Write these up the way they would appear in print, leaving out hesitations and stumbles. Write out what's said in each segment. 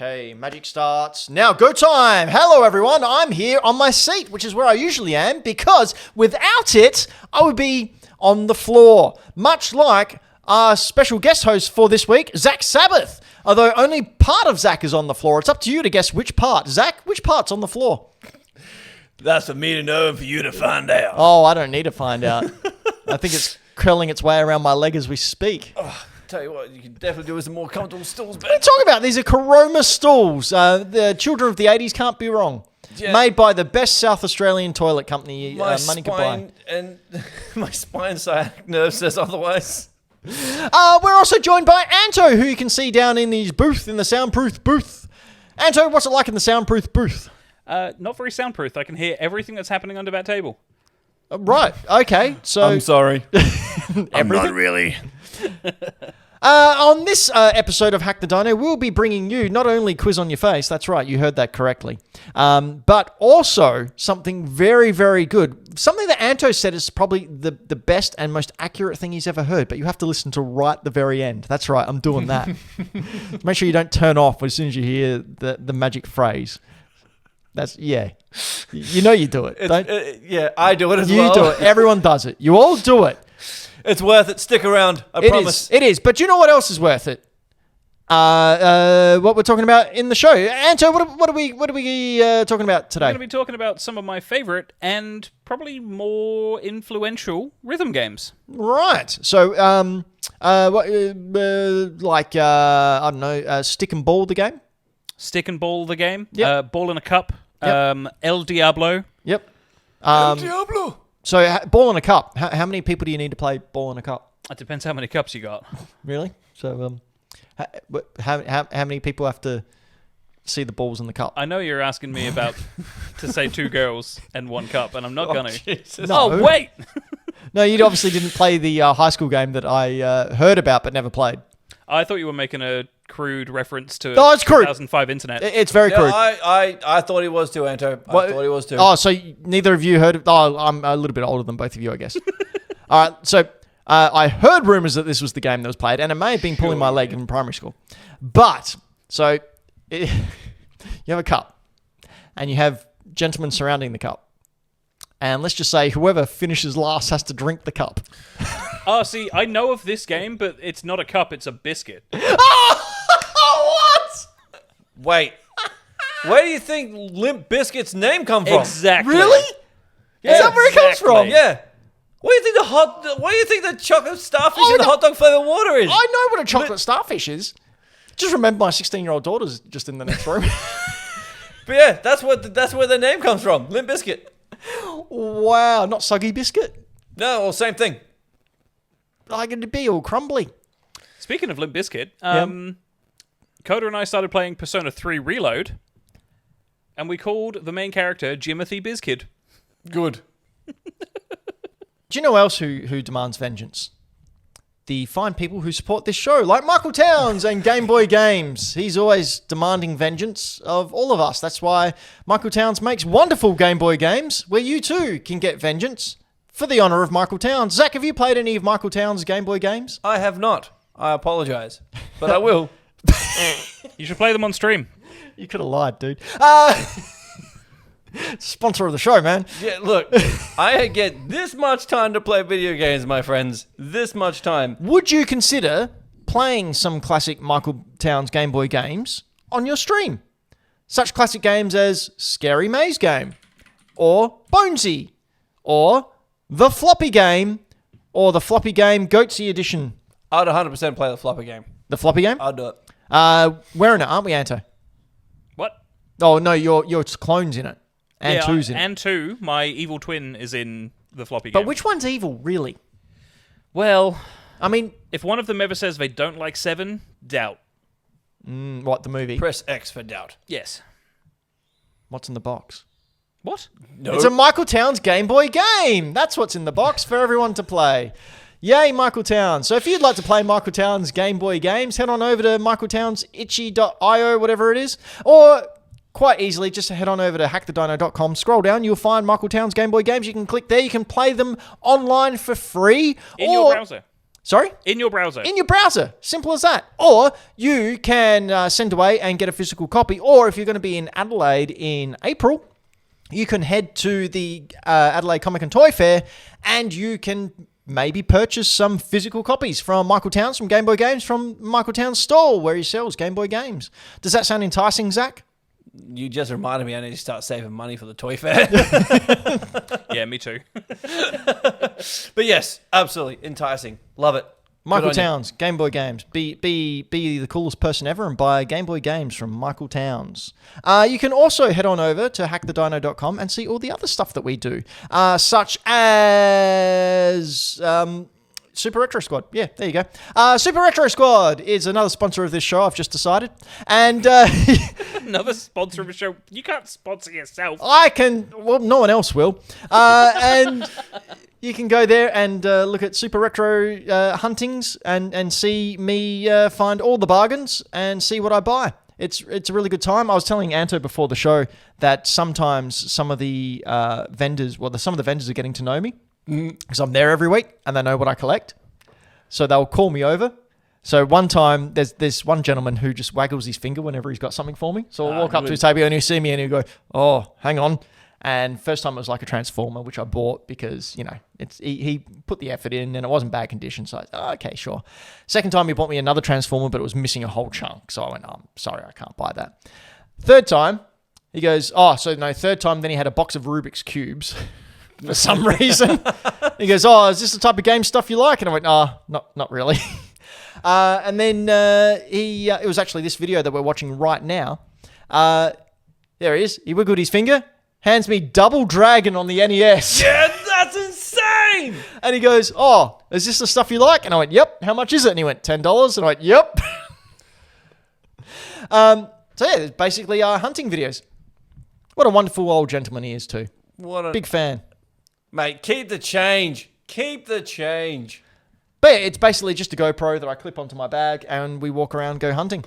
Okay, magic starts. Now go time. Hello, everyone. I'm here on my seat, which is where I usually am, because without it, I would be on the floor. Much like our special guest host for this week, Zach Sabbath. Although only part of Zach is on the floor. It's up to you to guess which part. Zach, which part's on the floor? That's for me to know and for you to find out. Oh, I don't need to find out. I think it's curling its way around my leg as we speak. Tell you what, you can definitely do with some more comfortable stools. What are you talking about? These are Caroma stools. The children of the 80s can't be wrong. Yeah. Made by the best South Australian toilet company money could buy. And my spine sciatic nerve says otherwise. We're also joined by Anto, who you can see down in the booth, in the soundproof booth. Anto, what's it like in the soundproof booth? Not very soundproof. I can hear everything that's happening under that table. Right. Okay. So I'm sorry. I'm not really. On this episode of Hack the Dino, we'll be bringing you not only Quiz on Your Face, that's right, you heard that correctly, but also something very, very good. Something that Anto said is probably the best and most accurate thing he's ever heard, but you have to listen to right the very end. That's right, I'm doing that. Make sure you don't turn off as soon as you hear the magic phrase. Yeah. You know you do it. Yeah, I do it as well. You do it. Everyone does it. You all do it. It's worth it. Stick around. I promise. It is. But you know what else is worth it? What we're talking about in the show. Anto, what are we talking about today? I'm going to be talking about some of my favorite and probably more influential rhythm games. Right. So, I don't know, Stick and Ball the game? Stick and Ball the game. Yep. Ball in a Cup. Yep. El Diablo. Yep. El Diablo. So, Ball in a Cup. How many people do you need to play Ball in a Cup? It depends how many cups you got. Really? So, how many people have to see the balls in the cup? I know you're asking me about to say 2 girls and 1 cup, and I'm not going to. No. Oh, wait! No, you obviously didn't play the high school game that I heard about but never played. I thought you were making a crude reference to it's crude. 2005 internet. It's very crude. I thought he was too, Anto. I thought he was too. Oh, so neither of you heard of... Oh, I'm a little bit older than both of you, I guess. All right, so I heard rumours that this was the game that was played, and it may have been pulling my leg in primary school. But, so, you have a cup, and you have gentlemen surrounding the cup. And let's just say whoever finishes last has to drink the cup. Oh, see, I know of this game, but it's not a cup, it's a biscuit. What? Wait. Where do you think Limp Bizkit's name come from? Exactly. Really? Yeah, is that where it comes from? Yeah. What do you think the chocolate starfish in the hot dog flavored water is? I know what a chocolate starfish is. Just remember my 16-year-old daughter's just in the next room. But yeah, that's where the name comes from. Limp Bizkit. Wow, not soggy biscuit? No, well, same thing. Like it'd be all crumbly. Speaking of Limp Bizkit, Coda and I started playing Persona 3 Reload, and we called the main character Jimothy Bizkid. Good. Do you know else who demands vengeance? The fine people who support this show, like Michael Towns and Game Boy Games. He's always demanding vengeance of all of us. That's why Michael Towns makes wonderful Game Boy games where you too can get vengeance for the honour of Michael Towns. Zach, have you played any of Michael Towns' Game Boy games? I have not. I apologise. But I will. You should play them on stream. You could have lied, dude. Sponsor of the show, man. Yeah, look, I get this much time to play video games, my friends. This much time. Would you consider playing some classic Michael Towns Game Boy games on your stream? Such classic games as Scary Maze Game, or Bonesy, or The Floppy Game, or The Floppy Game Goatsy Edition. I'd 100% play the floppy game. The Floppy Game? I'll do it. We're in it, aren't we, Anto? What? Oh, no, your clone's in it. And two's in it. And 2, my evil twin, is in the floppy game. But which one's evil, really? Well, I mean... if one of them ever says they don't like 7, doubt. What, the movie? Press X for doubt. Yes. What's in the box? What? No. It's a Michael Towns Game Boy game. That's what's in the box for everyone to play. Yay, Michael Towns. So if you'd like to play Michael Towns Game Boy games, head on over to michaeltownsitchy.io, whatever it is. Or quite easily, just head on over to hackthedino.com. Scroll down, you'll find Michael Towns Game Boy games. You can click there. You can play them online for free. In your browser. Sorry? In your browser. In your browser. Simple as that. Or you can send away and get a physical copy. Or if you're going to be in Adelaide in April, you can head to the Adelaide Comic and Toy Fair and you can maybe purchase some physical copies from Michael Towns, from Game Boy Games, from Michael Towns' stall where he sells Game Boy games. Does that sound enticing, Zach? You just reminded me I need to start saving money for the toy fair. Yeah, me too. But yes, absolutely enticing. Love it. Michael Towns, Game Boy Games. Be the coolest person ever and buy Game Boy Games from Michael Towns. You can also head on over to hackthedino.com and see all the other stuff that we do, such as Super Retro Squad. Yeah, there you go. Super Retro Squad is another sponsor of this show, I've just decided. And Another sponsor of a show. You can't sponsor yourself. I can, well, no one else will. And you can go there and look at Super Retro huntings and see me find all the bargains and see what I buy. It's a really good time. I was telling Anto before the show that sometimes some of the vendors are getting to know me because I'm there every week and they know what I collect. So they'll call me over. So one time, there's one gentleman who just waggles his finger whenever he's got something for me. So I'll walk up to his table and he'll see me and he'll go, "Oh, hang on." And first time it was like a Transformer, which I bought because, you know, he put the effort in and it wasn't bad condition. So okay, sure. Second time he bought me another Transformer, but it was missing a whole chunk. So I went, "I'm sorry, I can't buy that." Third time, he goes, third time, then he had a box of Rubik's Cubes for some reason. He goes, "Oh, is this the type of game stuff you like?" And I went, not really." And then it was actually this video that we're watching right now. There he is. He wiggled his finger, hands me Double Dragon on the NES. Yeah, that's insane! And he goes, "Oh, is this the stuff you like?" And I went, "Yep." "How much is it?" And he went, $10. And I went, "Yep." So yeah, it's basically hunting videos. What a wonderful old gentleman he is too. What a Big fan. Mate, keep the change. Keep the change. But yeah, it's basically just a GoPro that I clip onto my bag and we walk around, go hunting.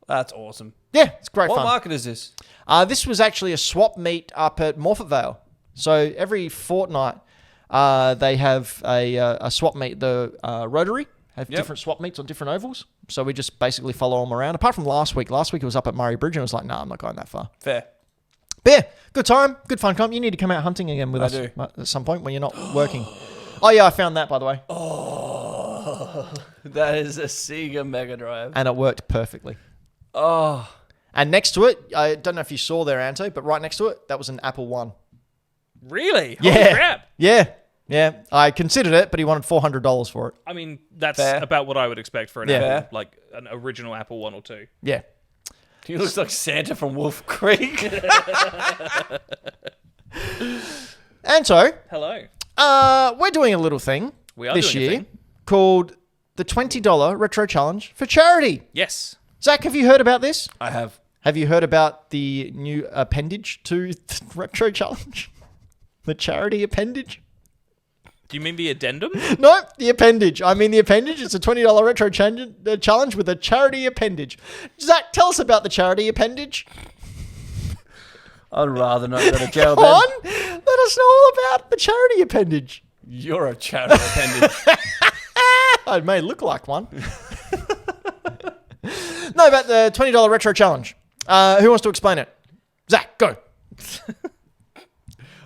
That's awesome. Yeah, it's great What fun. market is this? This was actually a swap meet up at Morphettvale. So every fortnight, they have a swap meet. The Rotary have different swap meets on different ovals. So we just basically follow them around. Apart from last week. Last week it was up at Murray Bridge and I was like, "Nah, I'm not going that far." Fair. But yeah, good time, good fun time. You need to come out hunting again with us do. at some point when you're not working. Oh yeah, I found that, by the way. Oh, that is a Sega Mega Drive. And it worked perfectly. Oh. And next to it, I don't know if you saw there, Anto, but right next to it, that was an Apple One. Really? Yeah. Holy crap. Yeah. I considered it, but he wanted $400 for it. I mean, that's Fair. about what I would expect for an Yeah. Apple, like an original Apple 1 or 2. Yeah. He looks like Santa from Wolf Creek. Anto, Hello. we're doing a little thing We are this doing a year thing. called the $20 Retro Challenge for charity. Yes. Zach, have you heard about this? I have. Have you heard about the new appendage to the Retro Challenge? The charity appendage? Do you mean the addendum? No, the appendage. I mean the appendage. It's a $20 retro challenge with a charity appendage. Zach, tell us about the charity appendage. I'd rather not go to jail, Come Ben. on, let us know all about the charity appendage. You're a charity appendage. I may look like one. No, about the $20 retro challenge. Who wants to explain it? Zach, go.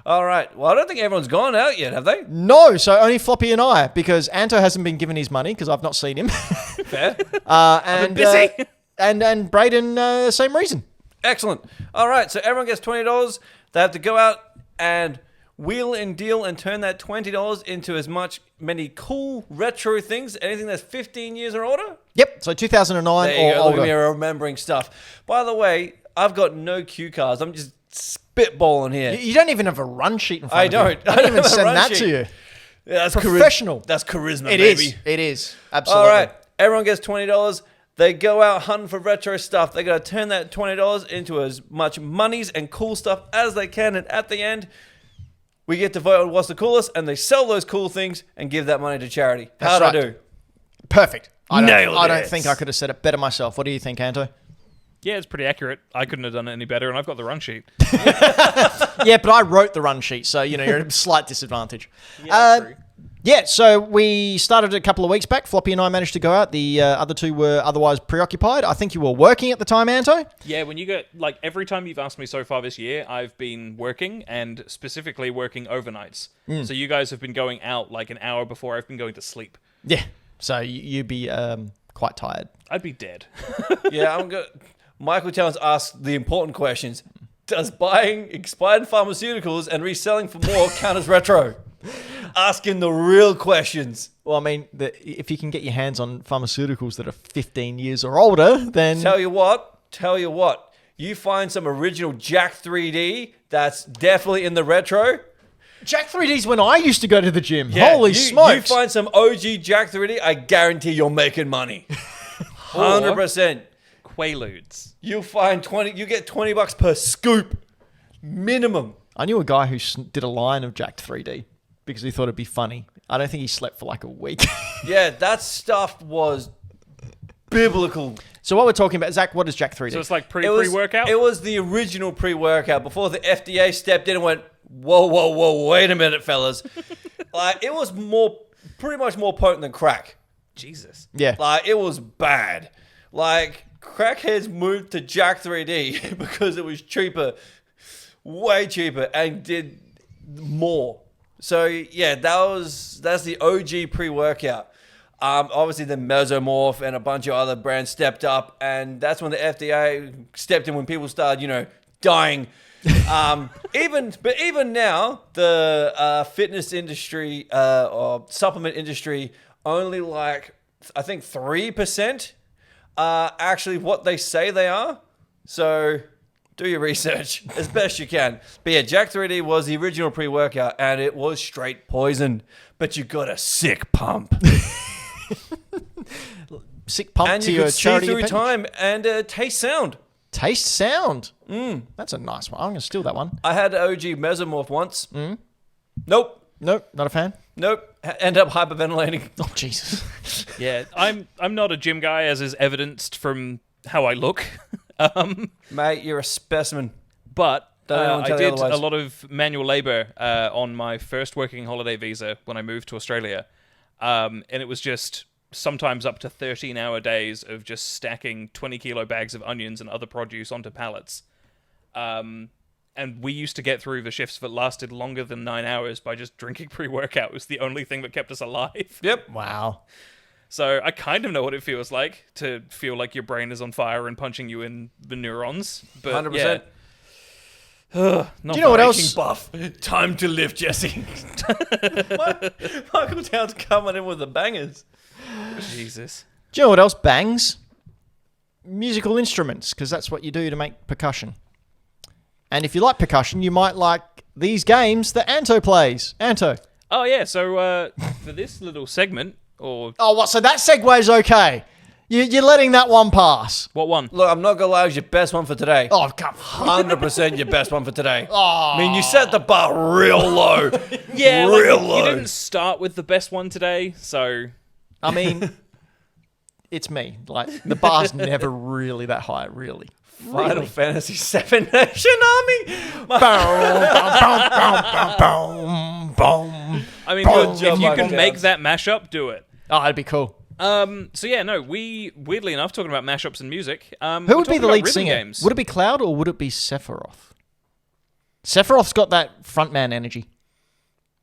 All right. Well, I don't think everyone's gone out yet, have they? No, so only Floppy and I, because Anto hasn't been given his money because I've not seen him. Fair. And busy. And Braden, same reason. Excellent. All right. So everyone gets $20. They have to go out and wheel and deal and turn that $20 into many cool retro things. Anything that's 15 years or older. Yep, so 2009 There you or go. Look at me older. remembering stuff. By the way, I've got no cue cards. I'm just spitballing here. You don't even have a run sheet in front I of you. don't. I I don't don't even have a send run that sheet. to you. Yeah, that's Professional. That's charisma, It baby. is. It is. Absolutely. All right. Everyone gets $20. They go out hunting for retro stuff. They got to turn that $20 into as much monies and cool stuff as they can. And at the end, we get to vote on what's the coolest, and they sell those cool things and give that money to charity. How'd That's I right. do? Perfect. I Nailed don't it. think I could have said it better myself. What do you think, Anto? Yeah, it's pretty accurate. I couldn't have done it any better, and I've got the run sheet. Yeah, but I wrote the run sheet, so you're at a slight disadvantage. Yeah, true. Yeah, so we started a couple of weeks back. Floppy and I managed to go out. The other two were otherwise preoccupied. I think you were working at the time, Anto? Yeah, when you get, like, every time you've asked me so far this year, I've been working, and specifically working overnights. So you guys have been going out like an hour before I've been going to sleep. Yeah, so you'd be quite tired. I'd be dead. Yeah, I'm good. Michael Towns asked the important questions. Does buying expired pharmaceuticals and reselling for more count as retro? Asking the real questions. Well, I mean, if you can get your hands on pharmaceuticals that are 15 years or older, then... Tell you what. You find some original Jack 3D that's definitely in the retro. Jack 3D's when I used to go to the gym. Holy smokes. You find some OG Jack 3D, I guarantee you're making money. 100%. Quaaludes. You get $20 per scoop. Minimum. I knew a guy who did a line of Jack 3D because he thought it'd be funny. I don't think he slept for like a week. Yeah, that stuff was biblical. So what we're talking about, Zach, what is Jack 3D? So it's like pre-workout? It was the original pre-workout before the FDA stepped in and went, whoa, wait a minute, fellas. Like, it was pretty much more potent than crack. Jesus. Yeah. Like, it was bad. Like, crackheads moved to Jack 3D because it was cheaper, way cheaper, and did more. So, yeah, that's the OG pre-workout. Obviously, the Mesomorph and a bunch of other brands stepped up, and that's when the FDA stepped in when people started, dying. Even now, the fitness industry or supplement industry, only like, I think 3% are actually what they say they are. So do your research as best you can. But yeah, Jack 3D was the original pre-workout, and it was straight poison, but you got a sick pump. Sick pump And to you your could see charity through appendage. time and taste sound. Taste sound. That's a nice one. I'm going to steal that one. I had OG Mesomorph once. Nope. Nope, not a fan. End up hyperventilating. Oh, Jesus. Yeah, I'm not a gym guy, as is evidenced from how I look. Mate, you're a specimen. But Don't anyone I tell you did otherwise. a lot of manual labor on my first working holiday visa when I moved to Australia. And it was just sometimes up to 13-hour days of just stacking 20-kilo bags of onions and other produce onto pallets. And we used to get through the shifts that lasted longer than 9 hours by just drinking pre-workout. It was the only thing that kept us alive. Yep. Wow. So I kind of know what it feels like to feel like your brain is on fire and punching you in the neurons. But 100%. Yeah. Do you know what else? Buff. Time to live, Jesse. Michael Towns coming in with the bangers. Jesus. Do you know what else bangs? Musical instruments, because that's what you do to make percussion. And if you like percussion, you might like these games that Anto plays. Anto. Oh, yeah. So for this little segment, or Oh, what? So that segue's okay. You're letting that one pass. what one? Look, I'm not going to lie, it was your best one for today. Oh, come on. 100% your best one for today. Oh. I mean, you set the bar real low. Yeah, real like, low. you didn't start with the best one today, so I mean, it's me. Like, the bar's never really that high, really. Final Fantasy VII Nation Army. I mean, Good look, job, if you Michael can make Towns. that mashup, do it. Oh, that'd be cool. So yeah, no, we weirdly enough talking about mashups and music. Who would be the lead singer? Games. Would it be Cloud or would it be Sephiroth? Sephiroth's got that frontman energy.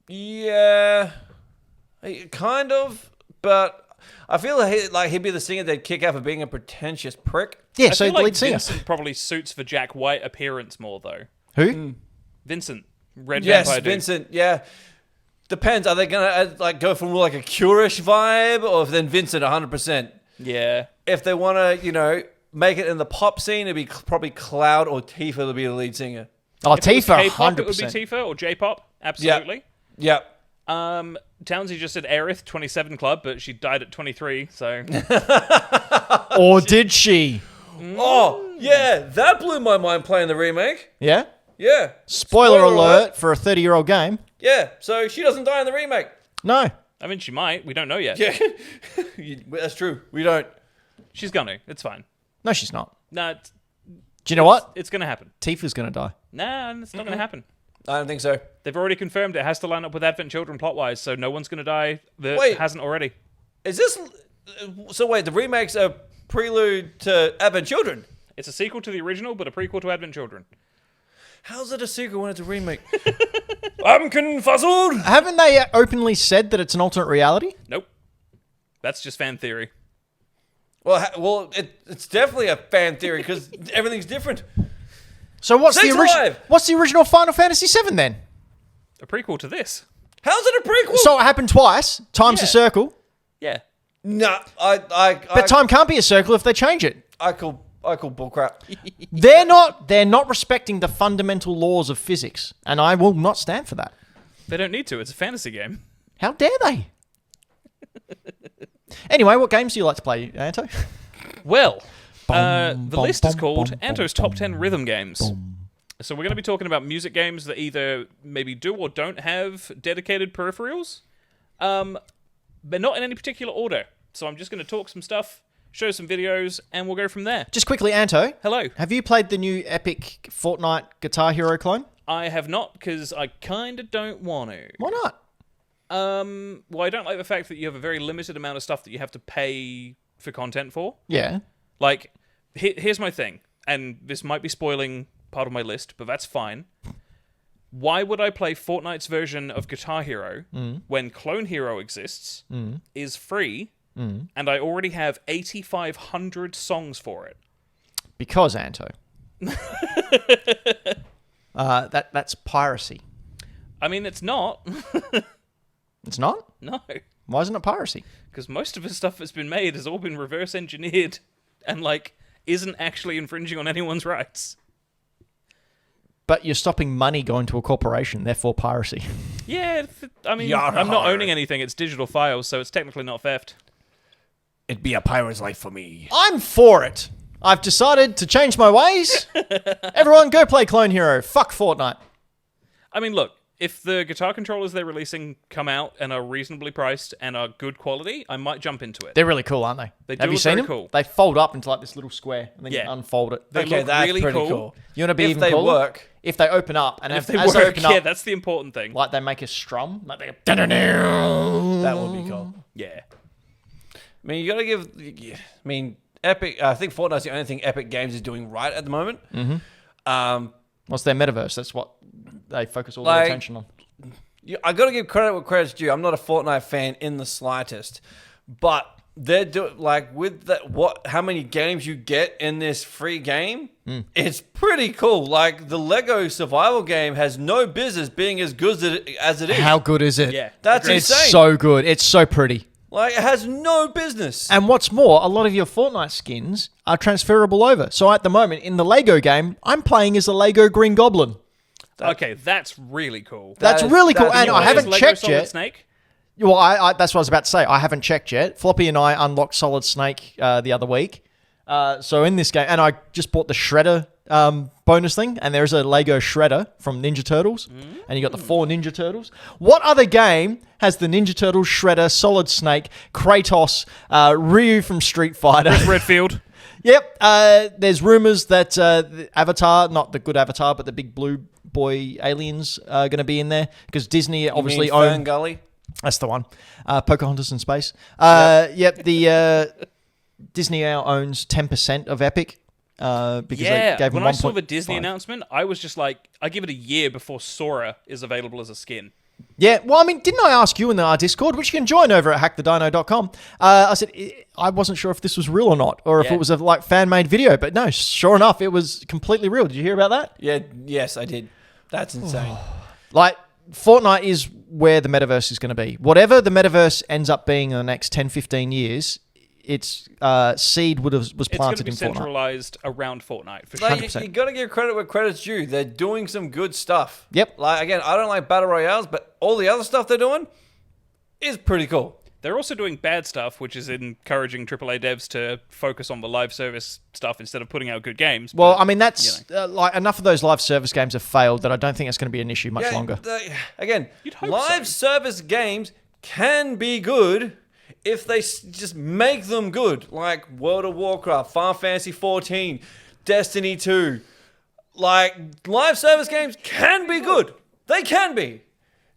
Yeah, kind of, but I feel like he'd be the singer they'd kick out for being a pretentious prick. Yeah, I so feel the like lead singer. Vincent probably suits the Jack White appearance more, though. Who? Vincent, Red Yes, Vampire dude. Vincent. Yeah, depends. Are they gonna go for more like a Curish vibe, or then Vincent 100%? Yeah. If they want to, make it in the pop scene, it'd be probably Cloud or Tifa to be the lead singer. Oh, If it was Tifa, K-pop, it would 100%. be Tifa or J-pop. Absolutely. Yep. Townsy just said Aerith, 27 Club, but she died at 23, so... Or did she? Oh, yeah, that blew my mind playing the remake. Yeah? Yeah. Spoiler alert for a 30-year-old game. Yeah, so she doesn't die in the remake. No. I mean, she might. We don't know yet. Yeah, that's true. We don't. She's gonna. It's fine. No, she's not. Nah, Do you know what? it's gonna happen. Tifa's going to die. Nah, it's not gonna happen. I don't think so. They've already confirmed it has to line up with Advent Children plot-wise, so no one's going to die that Wait. hasn't already. Is this... So wait, the remake's a prelude to Advent Children? It's a sequel to the original, but a prequel to Advent Children. How's it a sequel when it's a remake? I'm confuzzled! Haven't they openly said that it's an alternate reality? Nope. That's just fan theory. Well, it's definitely a fan theory because everything's different. So what's Snake's alive! What's the original Final Fantasy VII then? A prequel to this. How's it a prequel? So it happened twice. Time's Yeah. a circle. Yeah. No, But time can't be a circle if they change it. I call bullcrap. They're not respecting the fundamental laws of physics, and I will not stand for that. They don't need to. It's a fantasy game. How dare they? Anyway, what games do you like to play, Anto? Well, the bum, list is bum, called bum, Anto's bum, Top 10 Rhythm Games. So we're going to be talking about music games that either maybe do or don't have dedicated peripherals, but not in any particular order. So I'm just going to talk some stuff, show some videos, and we'll go from there. Just quickly, Anto. Hello. Have you played the new Epic Fortnite Guitar Hero clone? I have not, because I kind of don't want to. Why not? Well, I don't like the fact that you have a very limited amount of stuff that you have to pay for content for. Yeah. Like, here's my thing, and this might be spoiling part of my list, but that's fine. Why would I play Fortnite's version of Guitar Hero when Clone Hero exists, is free, and I already have 8,500 songs for it? Because, Anto. That's piracy. I mean, it's not. It's not? No. Why isn't it piracy? Because most of the stuff that's been made has all been reverse engineered and, like, isn't actually infringing on anyone's rights. But you're stopping money going to a corporation, therefore piracy. Yeah, I mean, Yarr. I'm not owning anything. It's digital files, so it's technically not theft. It'd be a pirate's life for me. I'm for it. I've decided to change my ways. Everyone go play Clone Hero. Fuck Fortnite. I mean, look, if the guitar controllers they're releasing come out and are reasonably priced and are good quality, I might jump into it. They're really cool, aren't they? They do Have you look seen very them? cool. They fold up into like this little square and then Yeah. you unfold it. They Okay, look that's really pretty cool. cool. You want to be If even they cooler? work. If they open up and If they as work, they open up, yeah, that's the important thing. like they make a strum, like they go, That would be cool. Yeah. I mean, you got to give... I mean, Epic... I think Fortnite's the only thing Epic Games is doing right at the moment. what's their metaverse? That's what they focus all Like- their attention on. I got to give credit where credit's due. I'm not a Fortnite fan in the slightest, but they're doing like with that. How many games you get in this free game? It's pretty cool. Like the Lego survival game has no business being as good as it is. How good is it? Yeah. That's Agreed. It's insane. so good. It's so pretty. Like it has no business. And what's more, a lot of your Fortnite skins are transferable over. So at the moment, in the Lego game, I'm playing as a Lego Green Goblin. Okay, that's really cool. That's is- really cool. that's And new. I Is haven't Lego checked Solid yet. Snake? Well, that's what I was about to say. I haven't checked yet. Floppy and I unlocked Solid Snake the other week. So in this game, and I just bought the Shredder bonus thing, and there's a Lego Shredder from Ninja Turtles, and you got the 4 Ninja Turtles. What other game has the Ninja Turtles, Shredder, Solid Snake, Kratos, Ryu from Street Fighter? Redfield. Yep. There's rumors that the Avatar, not the good Avatar, but the big blue boy aliens are going to be in there because Disney obviously You mean Fern own. Gully? That's the one. Pocahontas in space. Yep. The Disney now owns 10% of Epic because they Yeah, gave them when I saw the 1.5. Disney announcement, I was just like, I give it a year before Sora is available as a skin. Yeah, well, I mean, didn't I ask you in our Discord, which you can join over at hackthedino.com? I said I wasn't sure if this was real or not, or if Yeah. it was a like fan-made video, but no, sure enough, it was completely real. Did you hear about that? Yeah. Yes, I did. That's insane. Like, Fortnite is where the metaverse is going to be. Whatever the metaverse ends up being in the next 10, 15 years, its seed was It's going to planted be in Fortnite. centralized around Fortnite for sure. Like, 100%. you got to give credit where credit's due. They're doing some good stuff. Yep. Like again, I don't like battle royales, but all the other stuff they're doing is pretty cool. They're also doing bad stuff, which is encouraging AAA devs to focus on the live service stuff instead of putting out good games. Well, but, I mean, that's you know. like enough of those live service games have failed that I don't think it's going to be an issue much Yeah, longer. Again, You'd hope live so. service games can be good if they just make them good. Like World of Warcraft, Final Fantasy 14, Destiny 2. Like, live service games can be good. They can be.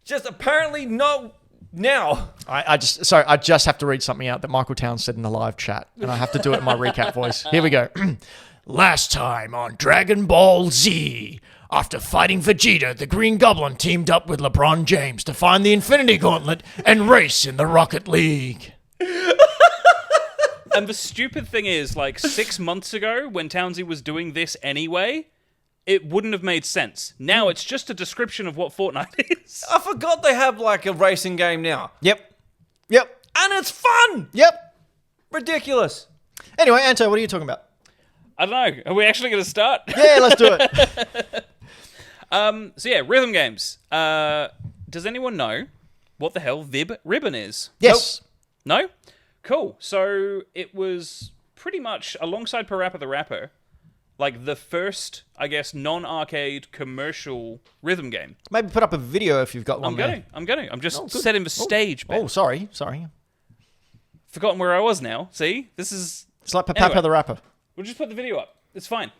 Just apparently not now. I just have to read something out that Michael Town said in the live chat, and I have to do it in my recap voice. Here we go. Last time on Dragon Ball Z, after fighting Vegeta, the Green Goblin teamed up with LeBron James to find the Infinity Gauntlet and race in the Rocket League. And the stupid thing is, like 6 months ago, when Townsy was doing this anyway, it wouldn't have made sense. Now it's just a description of what Fortnite is. I forgot they have like a racing game now. Yep. And it's fun! Yep. Ridiculous. Anyway, Anto, what are you talking about? I don't know. Are we actually going to start? Yeah, let's do it. So yeah, rhythm games. Does anyone know what the hell Vib Ribbon is? Yes. No? Cool. So it was pretty much alongside Parappa the Rapper, like the first, I guess, non-arcade commercial rhythm game. Maybe put up a video if you've got one. I'm going to. I'm just setting the stage, Ben. Oh, sorry. Forgotten where I was now. See? This is... It's like Papa Anyway. the Rapper. We'll just put the video up. It's fine.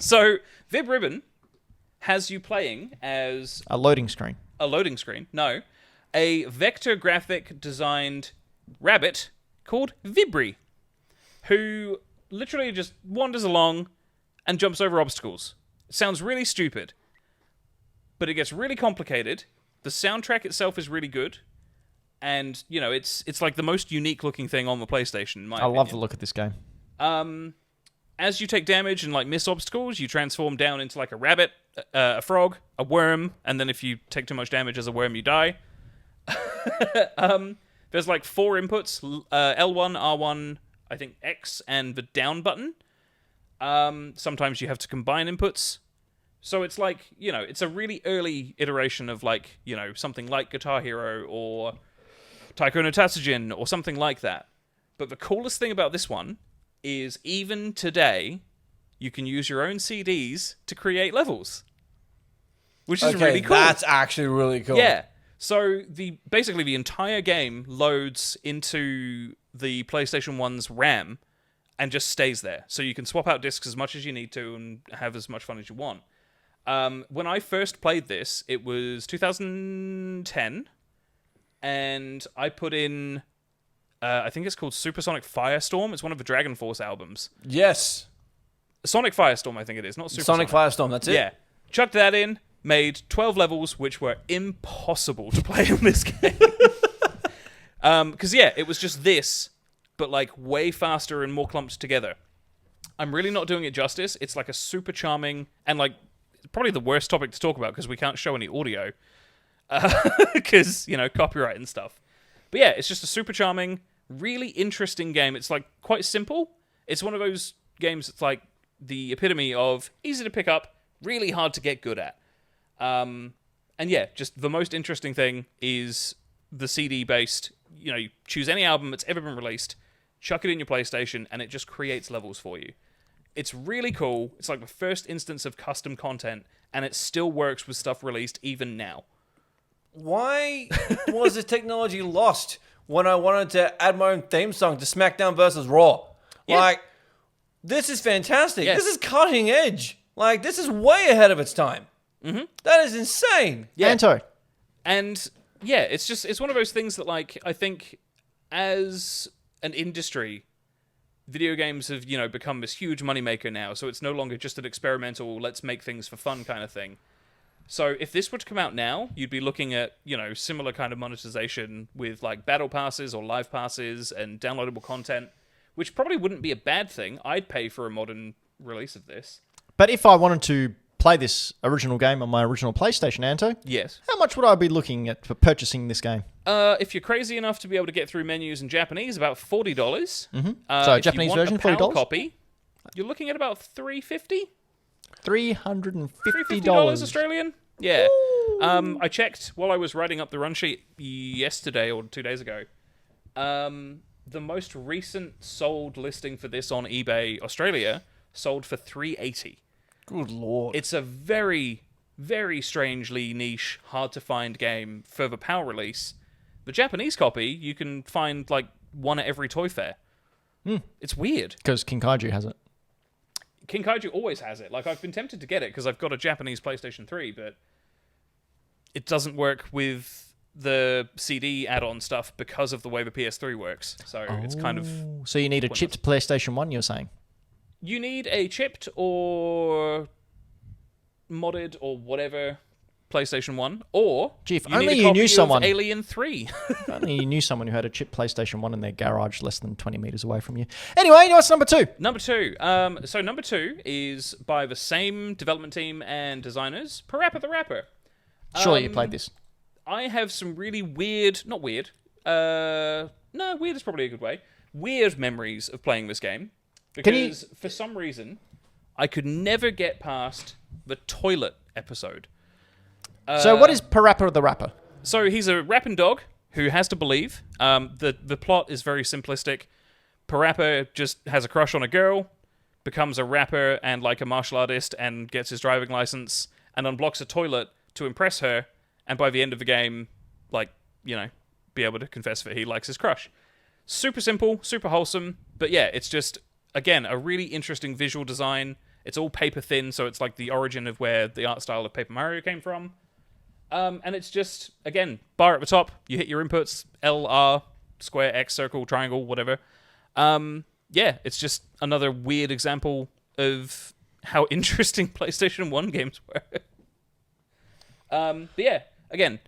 So, Vib Ribbon has you playing as A loading screen. a loading screen. No. A vector graphic designed rabbit called Vibri, who literally just wanders along and jumps over obstacles. It sounds really stupid, but it gets really complicated. The soundtrack itself is really good, and you know it's like the most unique looking thing on the PlayStation. In my I love the opinion. look of this game. As you take damage and like miss obstacles, you transform down into like a rabbit, a frog, a worm, and then if you take too much damage as a worm, you die. There's like 4 inputs: L1, R1, I think X, and the down button. Sometimes you have to combine inputs. So it's like, you know, it's a really early iteration of like, you know, something like Guitar Hero or Taiko no Tatsujin or something like that. But the coolest thing about this one is even today, you can use your own CDs to create levels. Which is really cool. That's actually really cool. Yeah. So basically the entire game loads into the PlayStation 1's RAM and just stays there. So you can swap out discs as much as you need to and have as much fun as you want. When I first played this, it was 2010, and I put in, I think it's called Supersonic Firestorm. It's one of the Dragon Force albums. Yes. Sonic Firestorm, I think it is, not Supersonic. Sonic Firestorm, that's it? Yeah. Chucked that in, made 12 levels, which were impossible to play in this game. Because, yeah, it was just this, but, like, way faster and more clumped together. I'm really not doing it justice. It's, like, a super charming, and, like, probably the worst topic to talk about because we can't show any audio. Because, you know, copyright and stuff. But, yeah, it's just a super charming, really interesting game. It's, like, quite simple. It's one of those games that's, like, the epitome of easy to pick up, really hard to get good at. And yeah, just the most interesting thing is the CD-based, you know, you choose any album that's ever been released, chuck it in your PlayStation, and it just creates levels for you. It's really cool. It's like the first instance of custom content, and it still works with stuff released even now. Why was this technology lost when I wanted to add my own theme song to SmackDown versus Raw? Yeah. Like, this is fantastic. Yes. This is cutting edge. Like, this is way ahead of its time. Mm-hmm. That is insane. Yeah. Anto. And yeah, it's one of those things that, like, I think as an industry, video games have, you know, become this huge moneymaker now, so it's no longer just an experimental, let's make things for fun kind of thing. So if this were to come out now, you'd be looking at, you know, similar kind of monetization with, like, battle passes or live passes and downloadable content, which probably wouldn't be a bad thing. I'd pay for a modern release of this. But if I wanted to play this original game on my original PlayStation, Anto, Yes. how much would I be looking at for purchasing this game? If you're crazy enough to be able to get through menus in Japanese, about $40. Mm-hmm. So if Japanese you want version, a PAL $40? copy, you're looking at about $350. $350. $350 Australian? Yeah. I checked while I was writing up the run sheet yesterday or 2 days ago. The most recent sold listing for this on eBay Australia sold for $380. Good lord. It's a very, very strangely niche, hard to find game for the PAL release. The Japanese copy, you can find like one at every toy fair. It's weird. Because King Kaiju has it. King Kaiju always has it. Like, I've been tempted to get it because I've got a Japanese PlayStation 3, but it doesn't work with the CD add-on stuff because of the way the PS3 works. So it's kind of... So you need a chipped PlayStation 1, you're saying? You need a chipped or modded or whatever PlayStation 1, or Gee, if you only need a you copy knew of someone. Alien 3. If only you knew someone who had a chipped PlayStation 1 in their garage less than 20 meters away from you. Anyway, what's number 2? Number 2. So number 2 is by the same development team and designers, Parappa the Rapper. Surely you played this. I have some really weird, not weird, no, weird is probably a good way, weird memories of playing this game. Because for some reason, I could never get past the toilet episode. So what is Parappa the Rapper? So he's a rapping dog who has to believe. The plot is very simplistic. Parappa just has a crush on a girl, becomes a rapper and like a martial artist and gets his driving license and unblocks a toilet to impress her. And by the end of the game, like, you know, be able to confess that he likes his crush. Super simple, super wholesome. But yeah, it's just, again, a really interesting visual design. It's all paper thin, so it's like the origin of where the art style of Paper Mario came from. And it's just, again, bar at the top. You hit your inputs, L, R, square, X, circle, triangle, whatever. Yeah, it's just another weird example of how interesting PlayStation 1 games were. But yeah, again,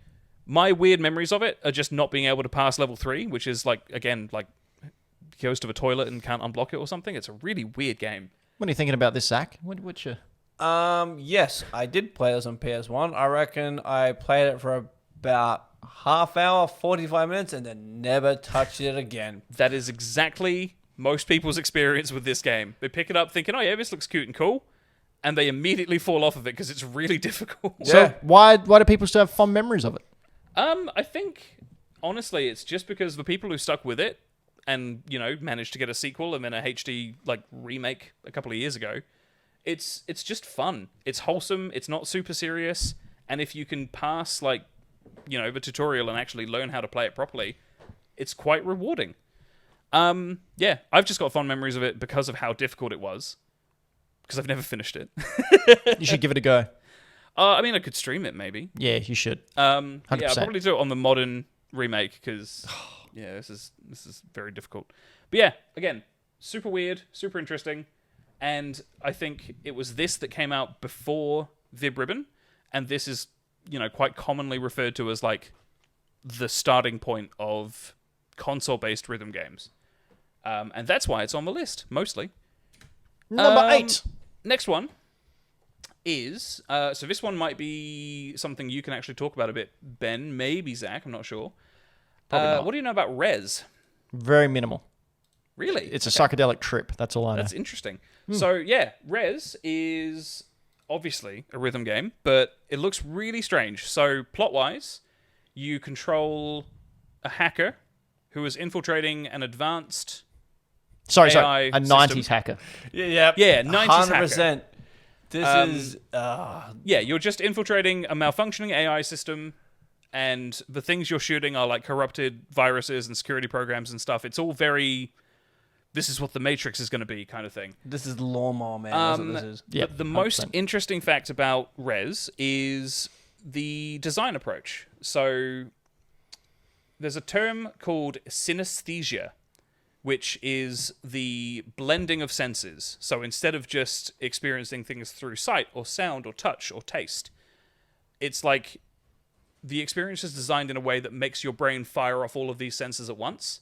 my weird memories of it are just not being able to pass level 3, which is like, again, like, goes to the toilet and can't unblock it or something. It's a really weird game. What are you thinking about this, Zach? What's your... Yes, I did play this on PS1. I reckon I played it for about half hour, 45 minutes, and then never touched it again. That is exactly most people's experience with this game. They pick it up thinking, oh yeah, this looks cute and cool, and they immediately fall off of it because it's really difficult. So Yeah. why do people still have fond memories of it? I think, honestly, it's just because the people who stuck with it and, you know, managed to get a sequel and then a HD, like, remake a couple of years ago, it's just fun. It's wholesome, it's not super serious, and if you can pass, like, you know, the tutorial and actually learn how to play it properly, it's quite rewarding. Yeah, I've just got fond memories of it because of how difficult it was, because I've never finished it. You should give it a go. I mean, I could stream it, maybe. Yeah, you should. 100%. 100%. Yeah, I'll probably do it on the modern remake, because, yeah, this is very difficult. But yeah, again, super weird, super interesting, and I think it was this that came out before Vib Ribbon, and this is, you know, quite commonly referred to as, like, the starting point of console-based rhythm games. And that's why it's on the list, mostly. Number 8. Next one is... so this one might be something you can actually talk about a bit, Ben. Maybe Zach, I'm not sure. Probably not. What do you know about Rez? Very minimal. Really? It's a psychedelic trip. That's all I know. That's interesting. So, yeah, Rez is obviously a rhythm game, but it looks really strange. So, plot-wise, you control a hacker who is infiltrating an advanced Sorry, AI a system. 90s hacker. Yeah, Yeah, 90s 100%. This is... Yeah, you're just infiltrating a malfunctioning AI system, and the things you're shooting are like corrupted viruses and security programs and stuff. It's all very... This is what the Matrix is going to be kind of thing. This is Lawnmower Man. That's what this is. Yep, But the most 100%. interesting fact about Rez is the design approach. So there's a term called synesthesia, which is the blending of senses. So instead of just experiencing things through sight or sound or touch or taste, it's like the experience is designed in a way that makes your brain fire off all of these senses at once.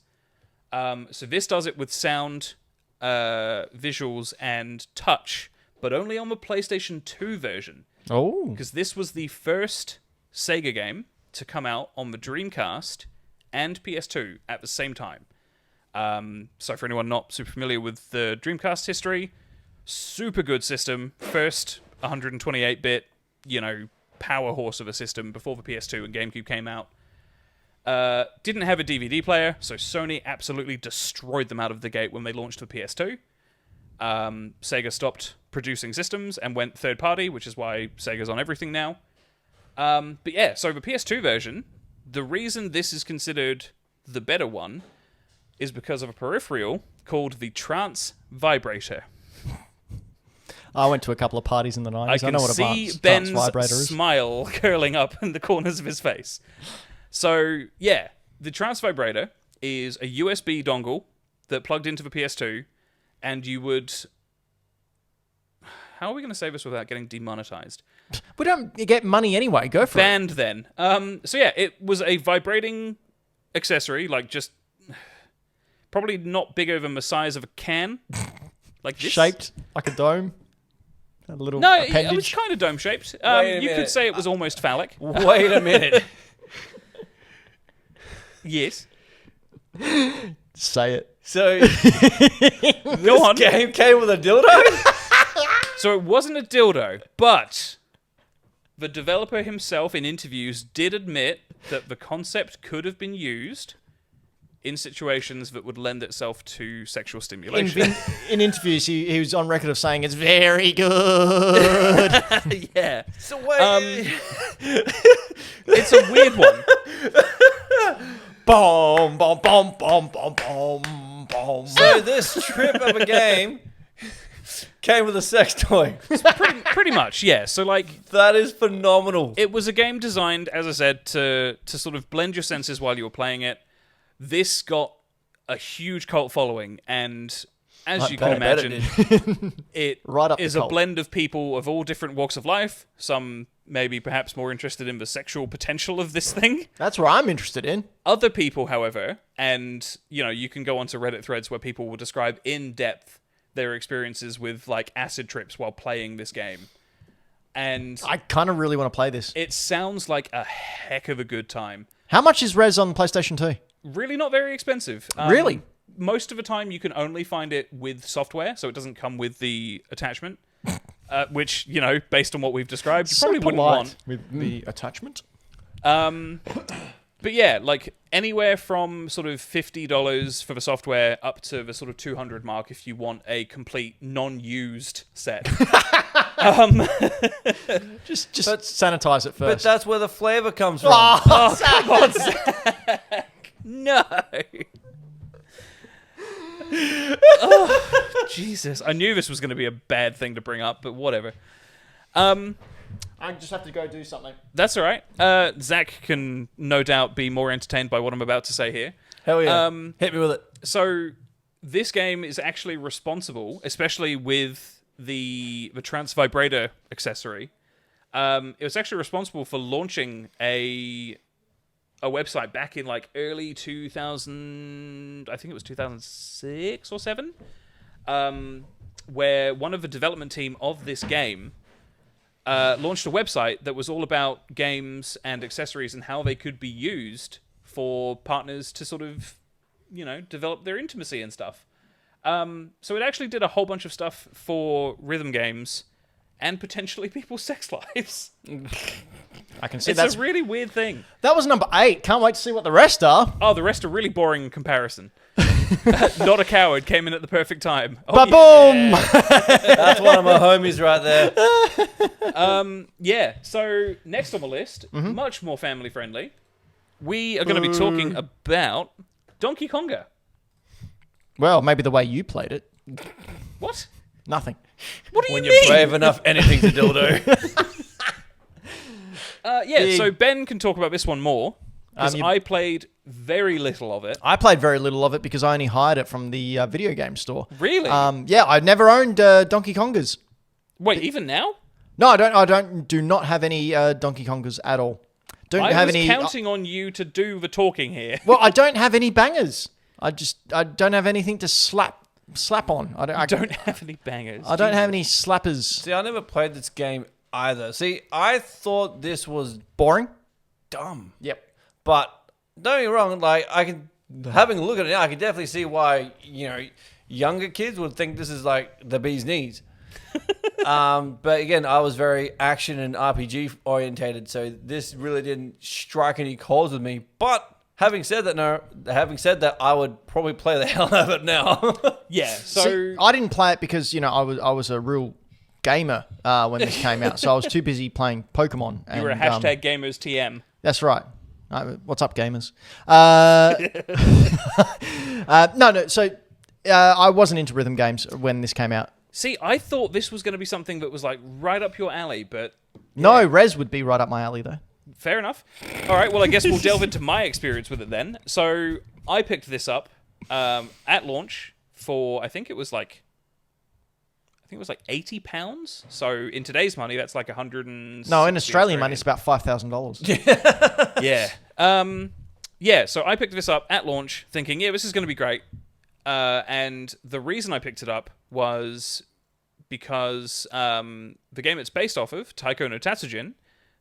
So this does it with sound, visuals, and touch, but only on the PlayStation 2 version. Oh. Because this was the first Sega game to come out on the Dreamcast and PS2 at the same time. So for anyone not super familiar with the Dreamcast history, super good system. First 128-bit, you know, power horse of a system before the PS2 and GameCube came out. Didn't have a DVD player, so Sony absolutely destroyed them out of the gate when they launched the PS2. Sega stopped producing systems and went third party, which is why Sega's on everything now. But yeah, so the PS2 version, the reason this is considered the better one is because of a peripheral called the Trance Vibrator. I went to a couple of parties in the 90s. I can know what a see trance Ben's vibrator is. smile curling up in the corners of his face. So, yeah, the trance vibrator is a USB dongle that plugged into the PS2, and you would... How are we going to say this without getting demonetized? We don't get money anyway. Go for it. Banned then. So, yeah, it was a vibrating accessory, like just... Probably not bigger than the size of a can. Like this. Shaped like a dome. A little No, appendage. it was kind of dome-shaped. Wait a You minute. could say it was almost phallic. Wait a minute. Yes. Say it. So Go on. game came with a dildo? So it wasn't a dildo, but the developer himself in interviews did admit that the concept could have been used in situations that would lend itself to sexual stimulation. In interviews, he was on record of saying it's very good. Yeah. So wait. It's a weird one. Boom, boom, boom, boom, boom, boom, boom. So this trip of a game came with a sex toy. Pretty much, yeah. So, like, That is phenomenal. it was a game designed, as I said, to sort of blend your senses while you were playing it. This got a huge cult following, and as you can bet it imagine, it Right up the is a cult. blend of people of all different walks of life. Some maybe perhaps more interested in the sexual potential of this thing. That's what I'm interested in. Other people, however, and you can go onto Reddit threads where people will describe in depth their experiences with like acid trips while playing this game. And I kind of really want to play this. it sounds like a heck of a good time. How much is Res on PlayStation 2? Really not very expensive. Really? Most of the time you can only find it with software, so it doesn't come with the attachment. Which, based on what we've described, you probably wouldn't want. with the attachment. But yeah, like anywhere from sort of $50 for the software up to the sort of 200 mark if you want a complete non-used set. Just sanitize it But first. that's where the flavor comes from. Oh, come on, Zach. No. Oh, Jesus. I knew this was going to be a bad thing to bring up, but whatever. I just have to go do something. That's all right. Zach can no doubt be more entertained by what I'm about to say here. Hell yeah. Hit me with it. So this game is actually responsible, especially with the trance vibrator accessory. It was actually responsible for launching a website back in like early 2000, I think it was 2006 or 7, where one of the development team of this game launched a website that was all about games and accessories and how they could be used for partners to sort of, develop their intimacy and stuff. So it actually did a whole bunch of stuff for rhythm games and potentially people's sex lives. I can see It's a really weird thing. that was number 8. Can't wait to see what the rest are. Oh, the rest are really boring in comparison. Not a Coward came in at the perfect time. Oh, Ba-boom! That's one of my homies right there. Yeah, so next on the list, much more family friendly, we are going to be talking about Donkey Konga. Well, maybe the way you played it. What? Nothing. What do you When mean? you're brave enough, anything's a dildo. Yeah, so Ben can talk about this one more, because you- I played very little of it. I played very little of it because I only hired it from the video game store. Really? Yeah, I never owned Donkey Kongas. Wait, even now? No, I do not have any Donkey Kongas at all. Don't I have was any. counting on you to do the talking here. Well, I don't have any bangers. I don't have anything to slap on. I Don't have any bangers. I don't have any slappers. See, I never played this game either. See, I thought this was Boring. dumb. Yep. But don't get me wrong, like having a look at it now, I can definitely see why, younger kids would think this is like the bee's knees. But again, I was very action and RPG orientated, so this really didn't strike any chords with me. But having said that, I would probably play the hell out of it now. Yeah, so... See, I didn't play it because I was a real gamer when this came out, so I was too busy playing Pokemon. you were a hashtag gamers TM. That's right. What's up, gamers? No. So I wasn't into rhythm games when this came out. See, I thought this was going to be something that was like right up your alley, but No, Res would be right up my alley, though. fair enough. All right, well, I guess we'll delve into my experience with it then. So I picked this up at launch for, I think it was like £80. So in today's money, that's like 100 and No, in Australian money, it's about $5,000. Yeah. Yeah, so I picked this up at launch thinking, yeah, this is going to be great. And the reason I picked it up was because the game it's based off of, Taiko no Tatsujin,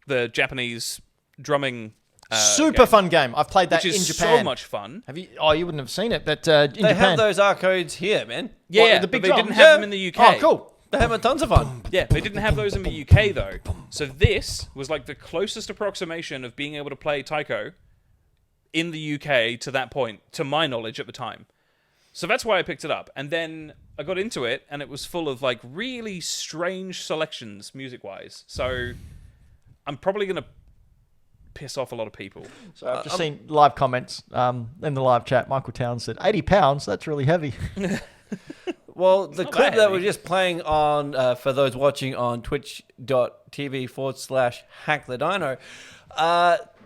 the Japanese drumming Super game, fun game. I've played that which is in Japan. so much fun. Have you? Oh, you wouldn't have seen it, but in They Japan. have those arcades here, man. Yeah, What, the but big they drums? didn't have them in the UK. Oh, cool. They have tons of fun. Yeah, they didn't have those in the UK, though. So this was like the closest approximation of being able to play Taiko in the UK to that point, to my knowledge at the time. So that's why I picked it up. And then I got into it, and it was full of like really strange selections music-wise. So I'm probably going to piss off a lot of people. So I've just seen live comments in the live chat. Michael Towns said, £80, that's really heavy. Well, the not clip bad, that we're just playing on, for those watching on twitch.tv/Hack The Dino,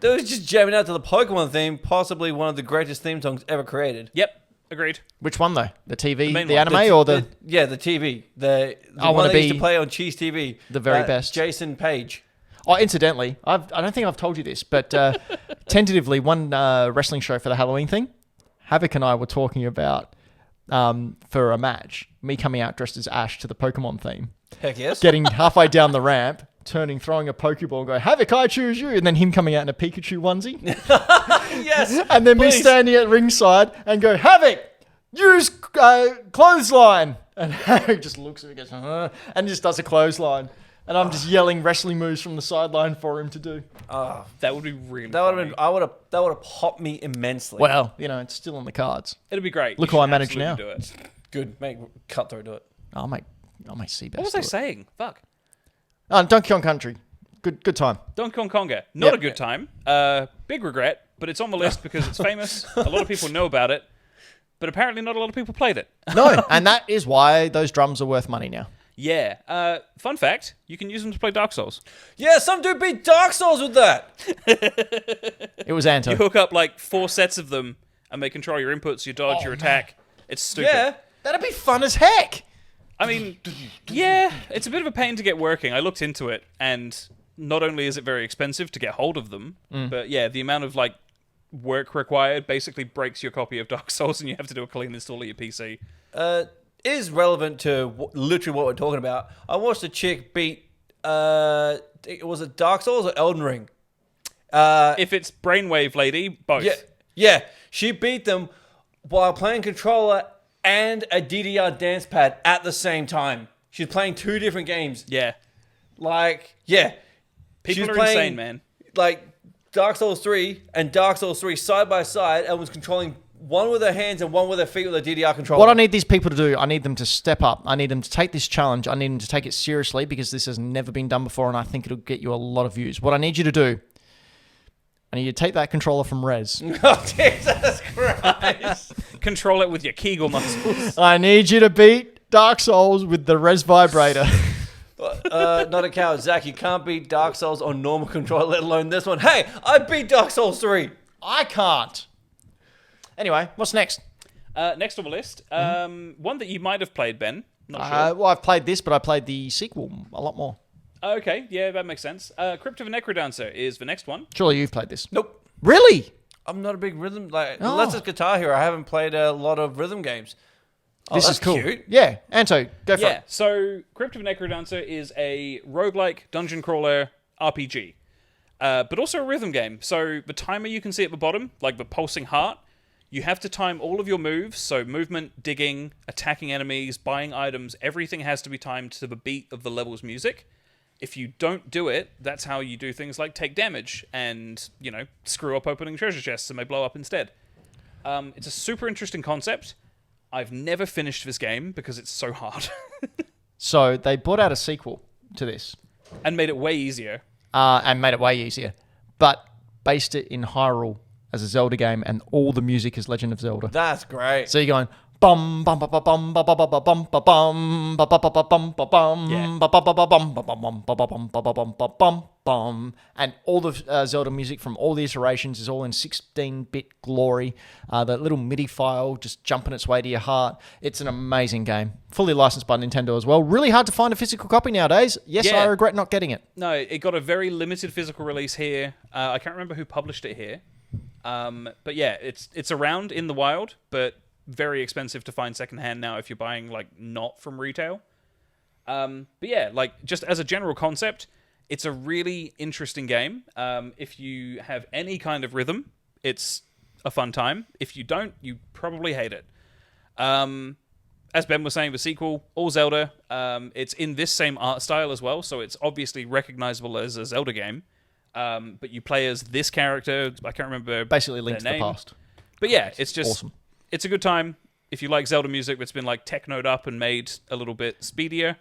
they was just jamming out to the Pokemon theme, possibly one of the greatest theme songs ever created. Yep, agreed. Which one, though? The TV, main the one. anime, or the... Yeah, the TV. The I one wanna they used be to play on Cheese TV. the very best. Jason Page. Oh, incidentally, I don't think I've told you this, but tentatively, one wrestling show for the Halloween thing, Havoc and I were talking about for a match, me coming out dressed as Ash to the Pokemon theme, Heck yes. getting halfway down the ramp, turning, throwing a Pokeball and go, Havoc, I choose you, and then him coming out in a Pikachu onesie, Yes. and then me please. standing at ringside and go, Havoc, use clothesline, and Havoc just looks at me and goes, and just does a clothesline. And I'm just yelling wrestling moves from the sideline for him to do. That would be really That would funny. have been. That would have popped me immensely. Well, you know, it's still on the cards. It'd be great. Look You who I should manage now. absolutely do it. Good. Make Cutthroat do it. I'll make Seabass. What was do I it. saying? Fuck. Donkey Kong Country. Good time. Donkey Kong Konga. Not Yep. a good time. Big regret, but it's on the list because it's famous. A lot of people know about it, but apparently not a lot of people played it. No, and that is why those drums are worth money now. Yeah. Fun fact, you can use them to play Dark Souls. Yeah, some dude beat Dark Souls with that. It was Anto. You hook up like 4 sets of them and they control your inputs, your dodge, your attack. It's stupid. Yeah. That'd be fun as heck. I mean, yeah, it's a bit of a pain to get working. I looked into it, and not only is it very expensive to get hold of them, but yeah, the amount of like work required basically breaks your copy of Dark Souls, and you have to do a clean install of your PC. Is relevant to literally what we're talking about. I watched a chick beat. Was it Dark Souls or Elden Ring? If it's Brainwave Lady, both. Yeah. She beat them while playing controller and a DDR dance pad at the same time. She's playing 2 different games. Yeah. Like, yeah. People She's are playing, insane, man. Like Dark Souls 3 and Dark Souls 3 side by side, and was controlling one with her hands and one with her feet with a DDR controller. What I need these people to do, I need them to step up. I need them to take this challenge. I need them to take it seriously because this has never been done before, and I think it'll get you a lot of views. What I need you to do, I need you to take that controller from Res. Oh, Jesus Christ. Control it with your Kegel muscles. I need you to beat Dark Souls with the Res vibrator. Not a coward, Zach. You can't beat Dark Souls on normal controller, let alone this one. Hey, I beat Dark Souls 3. I can't. Anyway, what's next? Next on the list, one that you might have played, Ben. Not sure. Well, I've played this, but I played the sequel a lot more. Okay, yeah, that makes sense. Crypt of a Necrodancer is the next one. Surely you've played this. Nope. Really? I'm not a big rhythm. Like, Oh. unless it's Guitar Hero, I haven't played a lot of rhythm games. Oh, This that's is cool. cute. Yeah, Anto, go for Yeah, it. so Crypt of a Necrodancer is a roguelike dungeon crawler RPG, but also a rhythm game. So the timer you can see at the bottom, like the pulsing heart, you have to time all of your moves, so movement, digging, attacking enemies, buying items, everything has to be timed to the beat of the level's music. If you don't do it, that's how you do things like take damage and, you know, screw up opening treasure chests and they blow up instead. It's a super interesting concept. I've never finished this game because it's so hard. So they brought out a sequel to this And made it way easier. and made it way easier, but based it in Hyrule as a Zelda game, and all the music is Legend of Zelda. That's great. So you're going, bum bum bum bum bum bum bum bum bum bum bum bum bum, and all the Zelda music from all the iterations is all in 16-bit glory. That little MIDI file just jumping its way to your heart. It's an amazing game, fully licensed by Nintendo as well. Really hard to find a physical copy nowadays. Yes, Yeah. I regret not getting it. No, it got a very limited physical release here. I can't remember who published it here. But yeah, it's around in the wild, but very expensive to find secondhand now if you're buying like not from retail. But yeah, like just as a general concept, it's a really interesting game. If you have any kind of rhythm, it's a fun time. If you don't, you probably hate it. As Ben was saying, the sequel, all Zelda, it's in this same art style as well, so it's obviously recognizable as a Zelda game. But you play as this character. I can't remember. Basically, Link to the name. Past. But yeah, it's just awesome. It's a good time if you like Zelda music that's been like technoed up and made a little bit speedier.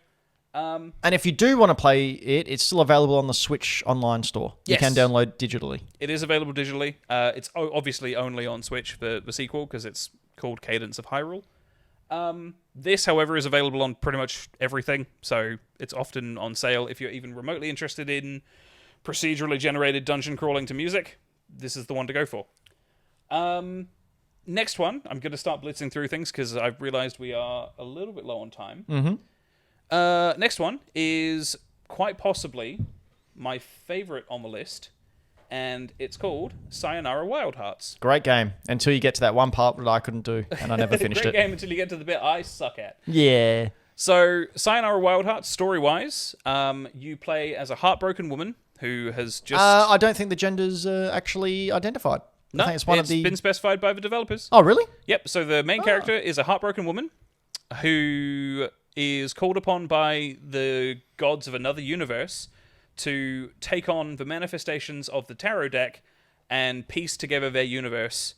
And if you do want to play it, it's still available on the Switch online store. Yes. You can download digitally. It is available digitally. It's obviously only on Switch for the sequel because it's called Cadence of Hyrule. This, however, is available on pretty much everything, so it's often on sale. If you're even remotely interested in procedurally generated dungeon crawling to music, this is the one to go for. Next one, I'm going to start blitzing through things because I've realized we are a little bit low on time. Mm-hmm. Next one is quite possibly my favorite on the list, and it's called Sayonara Wild Hearts. Great game until you get to that one part that I couldn't do, and I never finished Great it. game until you get to the bit I suck at. Yeah. So, Sayonara Wild Hearts, story-wise, you play as a heartbroken woman who has just... I don't think the gender's actually identified. no, I think it's one of the... been specified by the developers. Oh, really? Yep, so the main character is a heartbroken woman who is called upon by the gods of another universe to take on the manifestations of the tarot deck and piece together their universe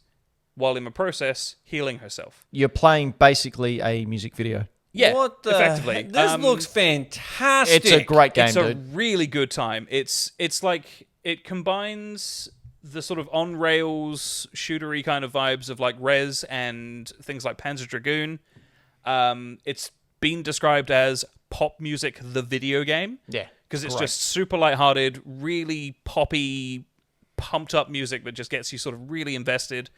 while in the process healing herself. You're playing basically a music video. Yeah, What the effectively. heck? This looks fantastic. It's a great game, It's a dude. really good time. It's like it combines the sort of on rails shootery kind of vibes of like Rez and things like Panzer Dragoon. It's been described as pop music, the video game. Yeah. Because it's Great. just super lighthearted, really poppy, pumped up music that just gets you sort of really invested.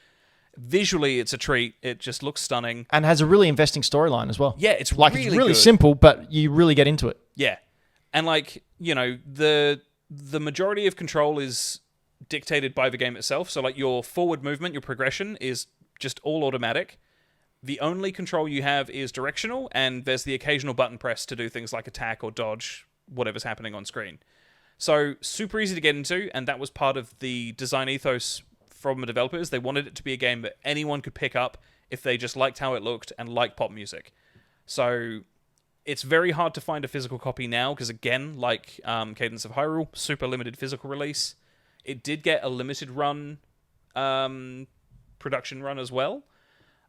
Visually, it's a treat. It just looks stunning. And has a really investing storyline as well. Yeah, it's like really it's really good. simple, but you really get into it. Yeah. And like, you know, the majority of control is dictated by the game itself. So like your forward movement, your progression is just all automatic. The only control you have is directional, and there's the occasional button press to do things like attack or dodge whatever's happening on screen. So super easy to get into, and that was part of the design ethos from the developers. They wanted it to be a game that anyone could pick up if they just liked how it looked and liked pop music. So it's very hard to find a physical copy now because, again, like Cadence of Hyrule, super limited physical release. It did get a limited run production run as well.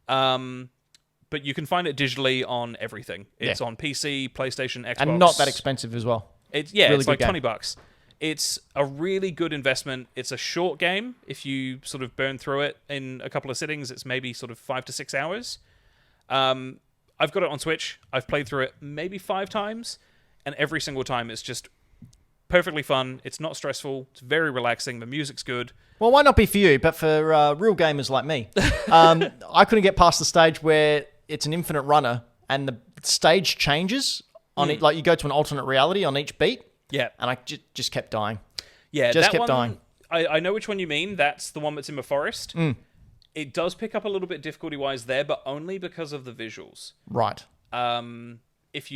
But you can find it digitally on everything. It's on PC, PlayStation, Xbox. And not that expensive as well. It's Really it's good like game. $20. It's a really good investment. It's a short game. If you sort of burn through it in a couple of sittings, it's maybe sort of 5 to 6 hours. I've got it on Switch. I've played through it maybe 5 times, and every single time it's just perfectly fun. It's not stressful. It's very relaxing. The music's good. Well, why not be for you, but for real gamers like me? I couldn't get past the stage where it's an infinite runner and the stage changes on it. Like you go to an alternate reality on each beat. Yeah. And I just kept dying. Yeah, Just that kept one, dying. I know which one you mean. That's the one that's in the forest. It does pick up a little bit difficulty-wise there, but only because of the visuals. Right. If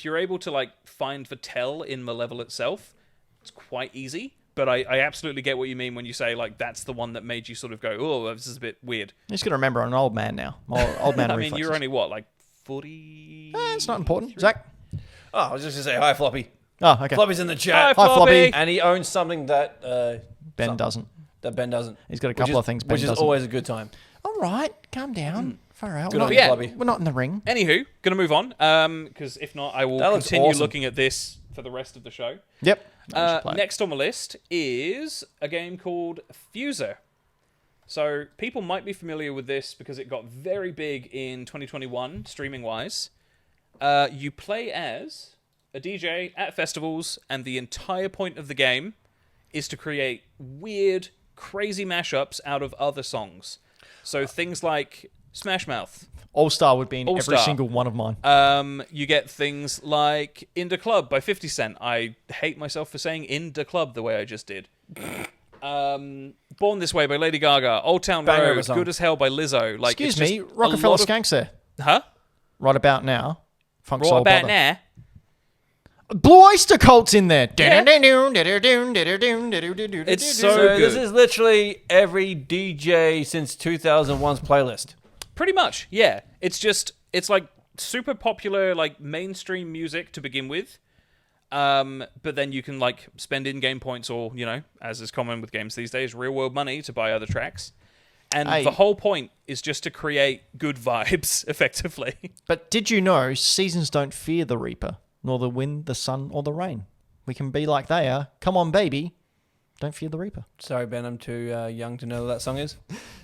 you're able to like find the tell in the level itself, it's quite easy. But I absolutely get what you mean when you say like that's the one that made you sort of go, oh, this is a bit weird. I'm just going to remember I'm an old man now. My old man I mean, reflexes. you're only what, like 40? It's not important. Zach? Oh, I was just going to say hi, Floppy. Oh, okay. Floppy's in the chat. Hi, Floppy. And he owns something that Ben doesn't. that Ben doesn't. He's got a couple of things Ben which is doesn't. always a good time. All right. Calm down. Far out. Good We're on not, you, yeah. Floppy. we're not in the ring. Anywho, gonna move on. Because if not, I will That looks continue awesome. looking at this for the rest of the show. Yep. I should play it. Next on the list is a game called Fuser. So people might be familiar with this because it got very big in 2021, streaming-wise. You play as a DJ at festivals, and the entire point of the game is to create weird, crazy mashups out of other songs. So things like Smash Mouth. All-Star would be in All-Star. every single one of mine. You get things like In Da Club by 50 Cent. I hate myself for saying In Da Club the way I just did. Born This Way by Lady Gaga. Old Town Banger of a Road. song. Good as Hell by Lizzo. Like, Excuse it's me, just a Rockefeller lot of- Skanks there. Huh? Right about now. Funk Right Soul about Brother. now. Blue Oyster Cult's in there. Yeah. It's It's So so this good. is literally every DJ since 2001's playlist. Pretty much, yeah. It's like super popular, like mainstream music to begin with. But then you can like spend in-game points or, as is common with games these days, real-world money to buy other tracks. And Hey. the whole point is just to create good vibes, effectively. But did you know seasons don't fear the reaper, nor the wind, the sun, or the rain? We can be like they are. Come on, baby. Don't fear the reaper. Sorry, Ben, I'm too young to know what that song is.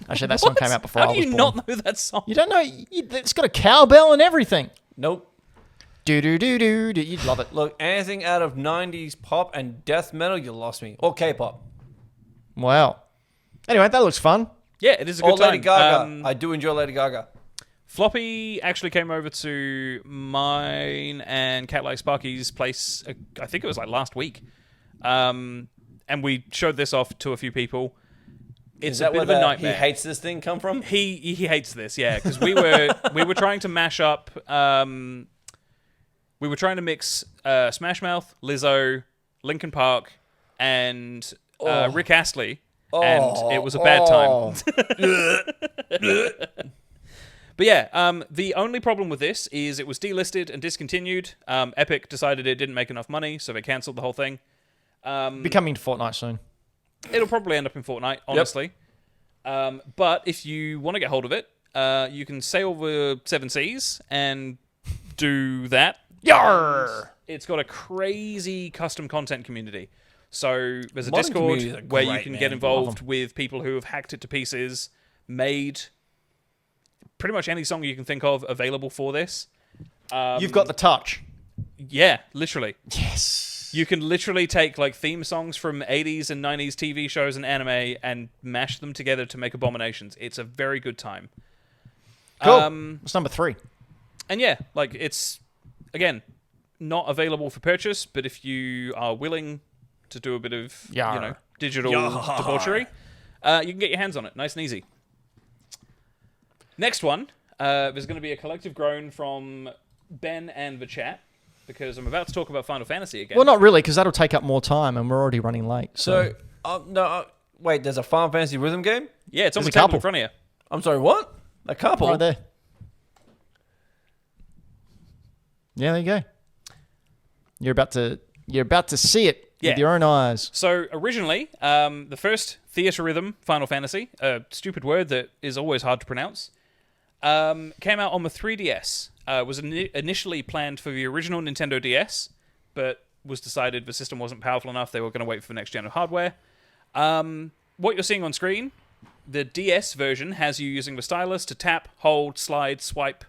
Actually, that song came out before How I do was you born. not know that song? You don't know? It's got a cowbell and everything. Nope. Do. You'd love it. Look, anything out of 90s pop and death metal, you lost me. Or K-pop. Wow. Anyway, that looks fun. Yeah, it is a Or good time. Lady Gaga. I do enjoy Lady Gaga. Floppy actually came over to mine and Cat Like Sparky's place, I think it was like last week. And we showed this off to a few people. It's Is a that bit where of a the nightmare. he hates this thing come from? He hates this, yeah, because we were trying to mash up. We were trying to mix Smash Mouth, Lizzo, Linkin Park, and Rick Astley, and it was a bad time. But yeah, the only problem with this is it was delisted and discontinued. Epic decided it didn't make enough money, so they cancelled the whole thing. Be coming to Fortnite soon. It'll probably end up in Fortnite, honestly. But if you want to get hold of it, you can sail the 7 seas and do that. Yarr! It's got a crazy custom content community. So there's a Modern Discord communities are where you great, can man. get Love involved with people who have hacked it to pieces, made pretty much any song you can think of available for this. You've got the touch. Yeah, literally. Yes. You can literally take like theme songs from 80s and 90s TV shows and anime and mash them together to make abominations. It's a very good time. Cool. It's number 3. And yeah, like it's, again, not available for purchase, but if you are willing to do a bit of, Yar. digital Yar. debauchery, you can get your hands on it. Nice and easy. Next one, there's going to be a collective groan from Ben and the chat, because I'm about to talk about Final Fantasy again. Well, not really, because that'll take up more time, and we're already running late. So, wait, there's a Final Fantasy rhythm game? Yeah, it's on There's the a table couple. in front of you. I'm sorry, what? A couple? right there. Yeah, there you go. You're about to see it Yeah. with your own eyes. So originally, the first theater rhythm Final Fantasy, a stupid word that is always hard to pronounce, came out on the 3DS. Was initially planned for the original Nintendo DS, but was decided the system wasn't powerful enough. They were going to wait for the next gen of hardware. What you're seeing on screen, the DS version has you using the stylus to tap, hold, slide, swipe,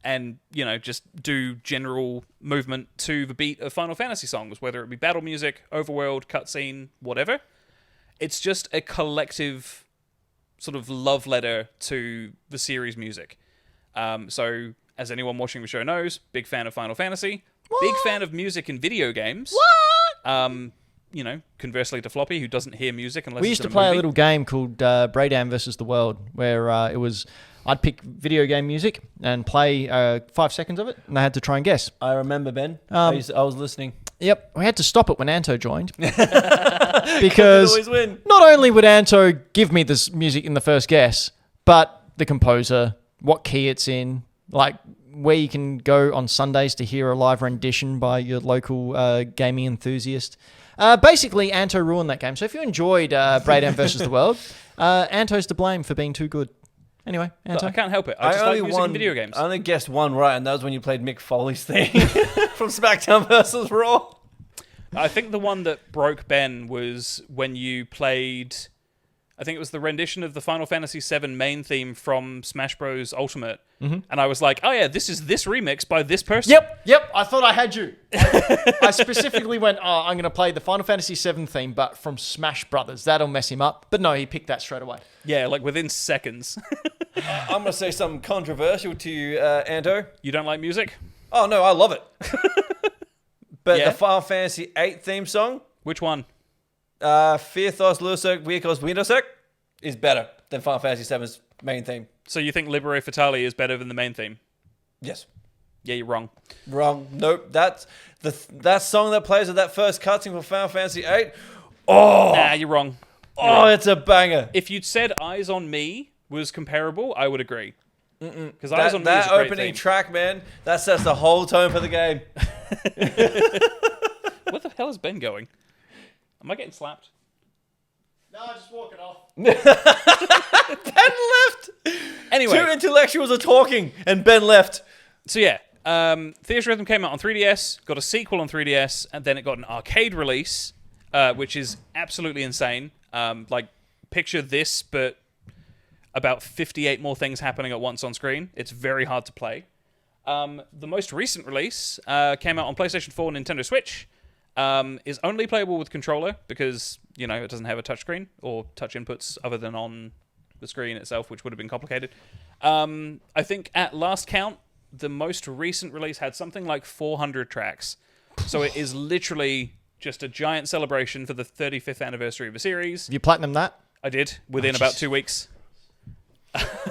and, just do general movement to the beat of Final Fantasy songs, whether it be battle music, overworld, cutscene, whatever. It's just a collective sort of love letter to the series music. So, as anyone watching the show knows, big fan of Final Fantasy, big fan of music in video games. What? Conversely to Floppy, who doesn't hear music unless We it's used to in play a movie. little game called Braydam versus the World, where I'd pick video game music and play 5 seconds of it, and they had to try and guess. I remember, Ben. I was listening. Yep, we had to stop it when Anto joined. Because always win. not only would Anto give me this music in the first guess, but the composer, what key it's in, like where you can go on Sundays to hear a live rendition by your local gaming enthusiast. Basically, Anto ruined that game. So if you enjoyed Braydam versus the World, Anto's to blame for being too good. Anyway, Look, Anto. I can't help it. I just like music in video games. I only guessed one right, and that was when you played Mick Foley's thing from SmackDown versus Raw. I think the one that broke Ben was when you played I think it was the rendition of the Final Fantasy VII main theme from Smash Bros. Ultimate. And I was like, oh yeah, this is this remix by this person. Yep. I thought I had you. I specifically went, I'm going to play the Final Fantasy VII theme, but from Smash Brothers. That'll mess him up. But no, he picked that straight away. Yeah, like within seconds. I'm going to say something controversial to you, Anto. You don't like music? Oh, no, I love it. But Yeah? the Final Fantasy VIII theme song, Which one? Fearthos Lusek Viekos Windosek, is better than Final Fantasy VII's main theme. So you think Libere Fatale is better than the main theme? Yes. Yeah, you're wrong. Wrong. Nope. That's that song that plays at that first cutscene for Final Fantasy VIII. Oh, Nah, you're wrong. it's a banger. If you'd said Eyes on Me was comparable, I would agree. Because Eyes on Me is That a great opening theme. track, man, that sets the whole tone for the game. Where the hell is Ben going? Am I getting slapped? No, just walk it off. Ben left. Anyway. Two intellectuals are talking, and Ben left. So yeah, Theater Rhythm came out on 3DS, got a sequel on 3DS, and then it got an arcade release, which is absolutely insane. Like, picture this, but about 58 more things happening at once on screen. It's very hard to play. The most recent release came out on PlayStation 4 and Nintendo Switch. Is only playable with controller because, you know, it doesn't have a touchscreen or touch inputs other than on the screen itself, which would have been complicated. I think at last count, the most recent release had something like 400 tracks. So it is literally just a giant celebration for the 35th anniversary of the series. Have you platinum that? I did, within about 2 weeks.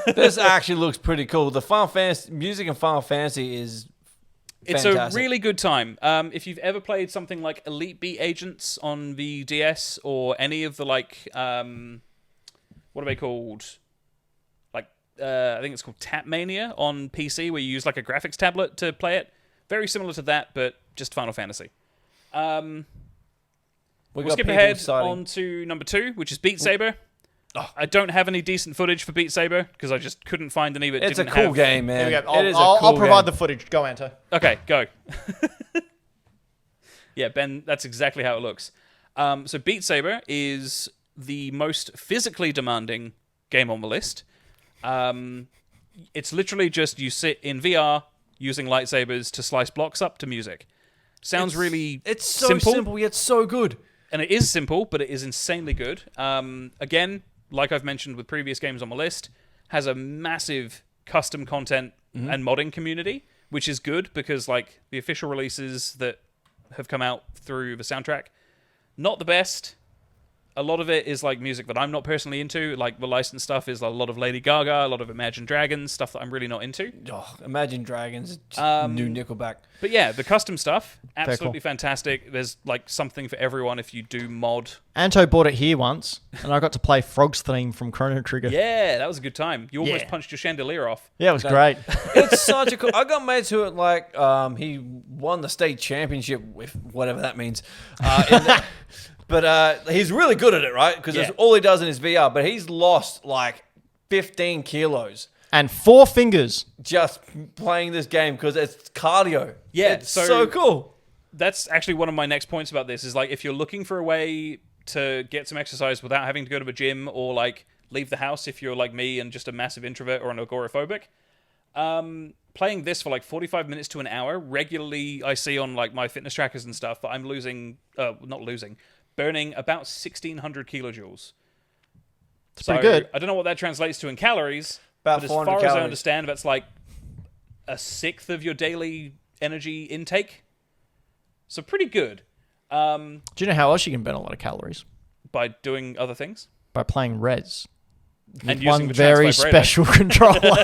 This actually looks pretty cool. The Final Fantasy music in Final Fantasy is It's a fantastic. really good time. If you've ever played something like Elite Beat Agents on the DS or any of the like, what are they called? Like, I think it's called Tap Mania on PC, where you use like a graphics tablet to play it. Very similar to that, but just Final Fantasy. We'll skip ahead on to number 2, which is Beat Saber. I don't have any decent footage for Beat Saber because I just couldn't find any that It's a didn't cool have... game, man. Here we go. It is a I'll cool provide game. the footage. Go, Anto. Okay, go. Yeah, Ben, that's exactly how it looks. So Beat Saber is the most physically demanding game on the list. It's literally just you sit in VR using lightsabers to slice blocks up to music. Sounds really It's so simple yet so good. And it is simple, but it is insanely good. Again, like I've mentioned with previous games on my list, has a massive custom content and modding community, which is good because like the official releases that have come out through the soundtrack, not the best. A lot of it is like music that I'm not personally into. Like the licensed stuff is a lot of Lady Gaga, a lot of Imagine Dragons, stuff that I'm really not into. Oh, Imagine Dragons, just new Nickelback. But yeah, the custom stuff, absolutely fantastic. There's like something for everyone if you do mod. Anto bought it here once, and I got to play Frog's theme from Chrono Trigger. Yeah, that was a good time. You almost Yeah. punched your chandelier off. Yeah, it was great. It's such a cool. I got mates who like he won the state championship with whatever that means. But he's really good at it, right? Because Yeah. that's all he does in his VR. But he's lost like 15 kilos And 4 fingers. just playing this game because it's cardio. Yeah, it's so- so cool. That's actually one of my next points about this is like if you're looking for a way to get some exercise without having to go to a gym or like leave the house if you're like me and just a massive introvert or an agoraphobic, playing this for like 45 minutes to an hour regularly I see on like my fitness trackers and stuff that I'm burning about 1,600 kilojoules. It's pretty good. I don't know what that translates to in calories, About but as 400 far as I calories. understand, that's like a sixth of your daily energy intake. So pretty good. Do you know how else you can burn a lot of calories? By doing other things. By playing Res. And With using one the very trans vibrator. special controller.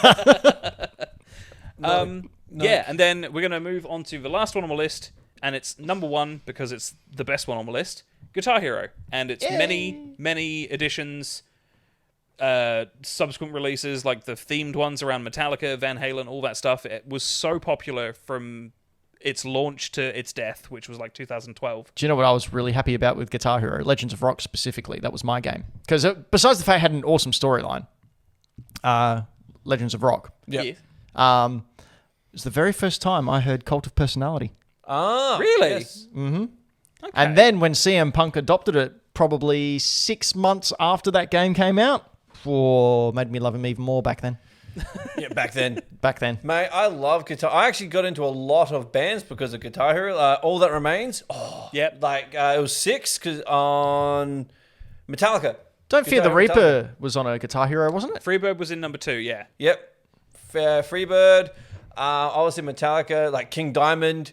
Yeah, and then we're going to move on to the last one on the list, and it's number 1 because it's the best one on the list, Guitar Hero. And it's many editions, subsequent releases, like the themed ones around Metallica, Van Halen, all that stuff. It was so popular from its launch to its death, which was like 2012. Do you know what I was really happy about with Guitar Hero? Legends of Rock specifically. That was my game. Because besides the fact it had an awesome storyline, Legends of Rock, Yeah. Yeah. it was the very first time I heard Cult of Personality. Ah, Really? yes. And then when CM Punk adopted it probably 6 months after that game came out. Or made me love him even more back then. Yeah, back then. Back then. Mate, I love guitar. I actually got into a lot of bands because of Guitar Hero. All That Remains. Oh, Yep. Like, it was 6 because on Metallica. Don't Fear the Guitar Hero Reaper Metallica. was on a Guitar Hero, wasn't it? Freebird was in number 2, yeah. Yep. Freebird. Obviously Metallica, like King Diamond.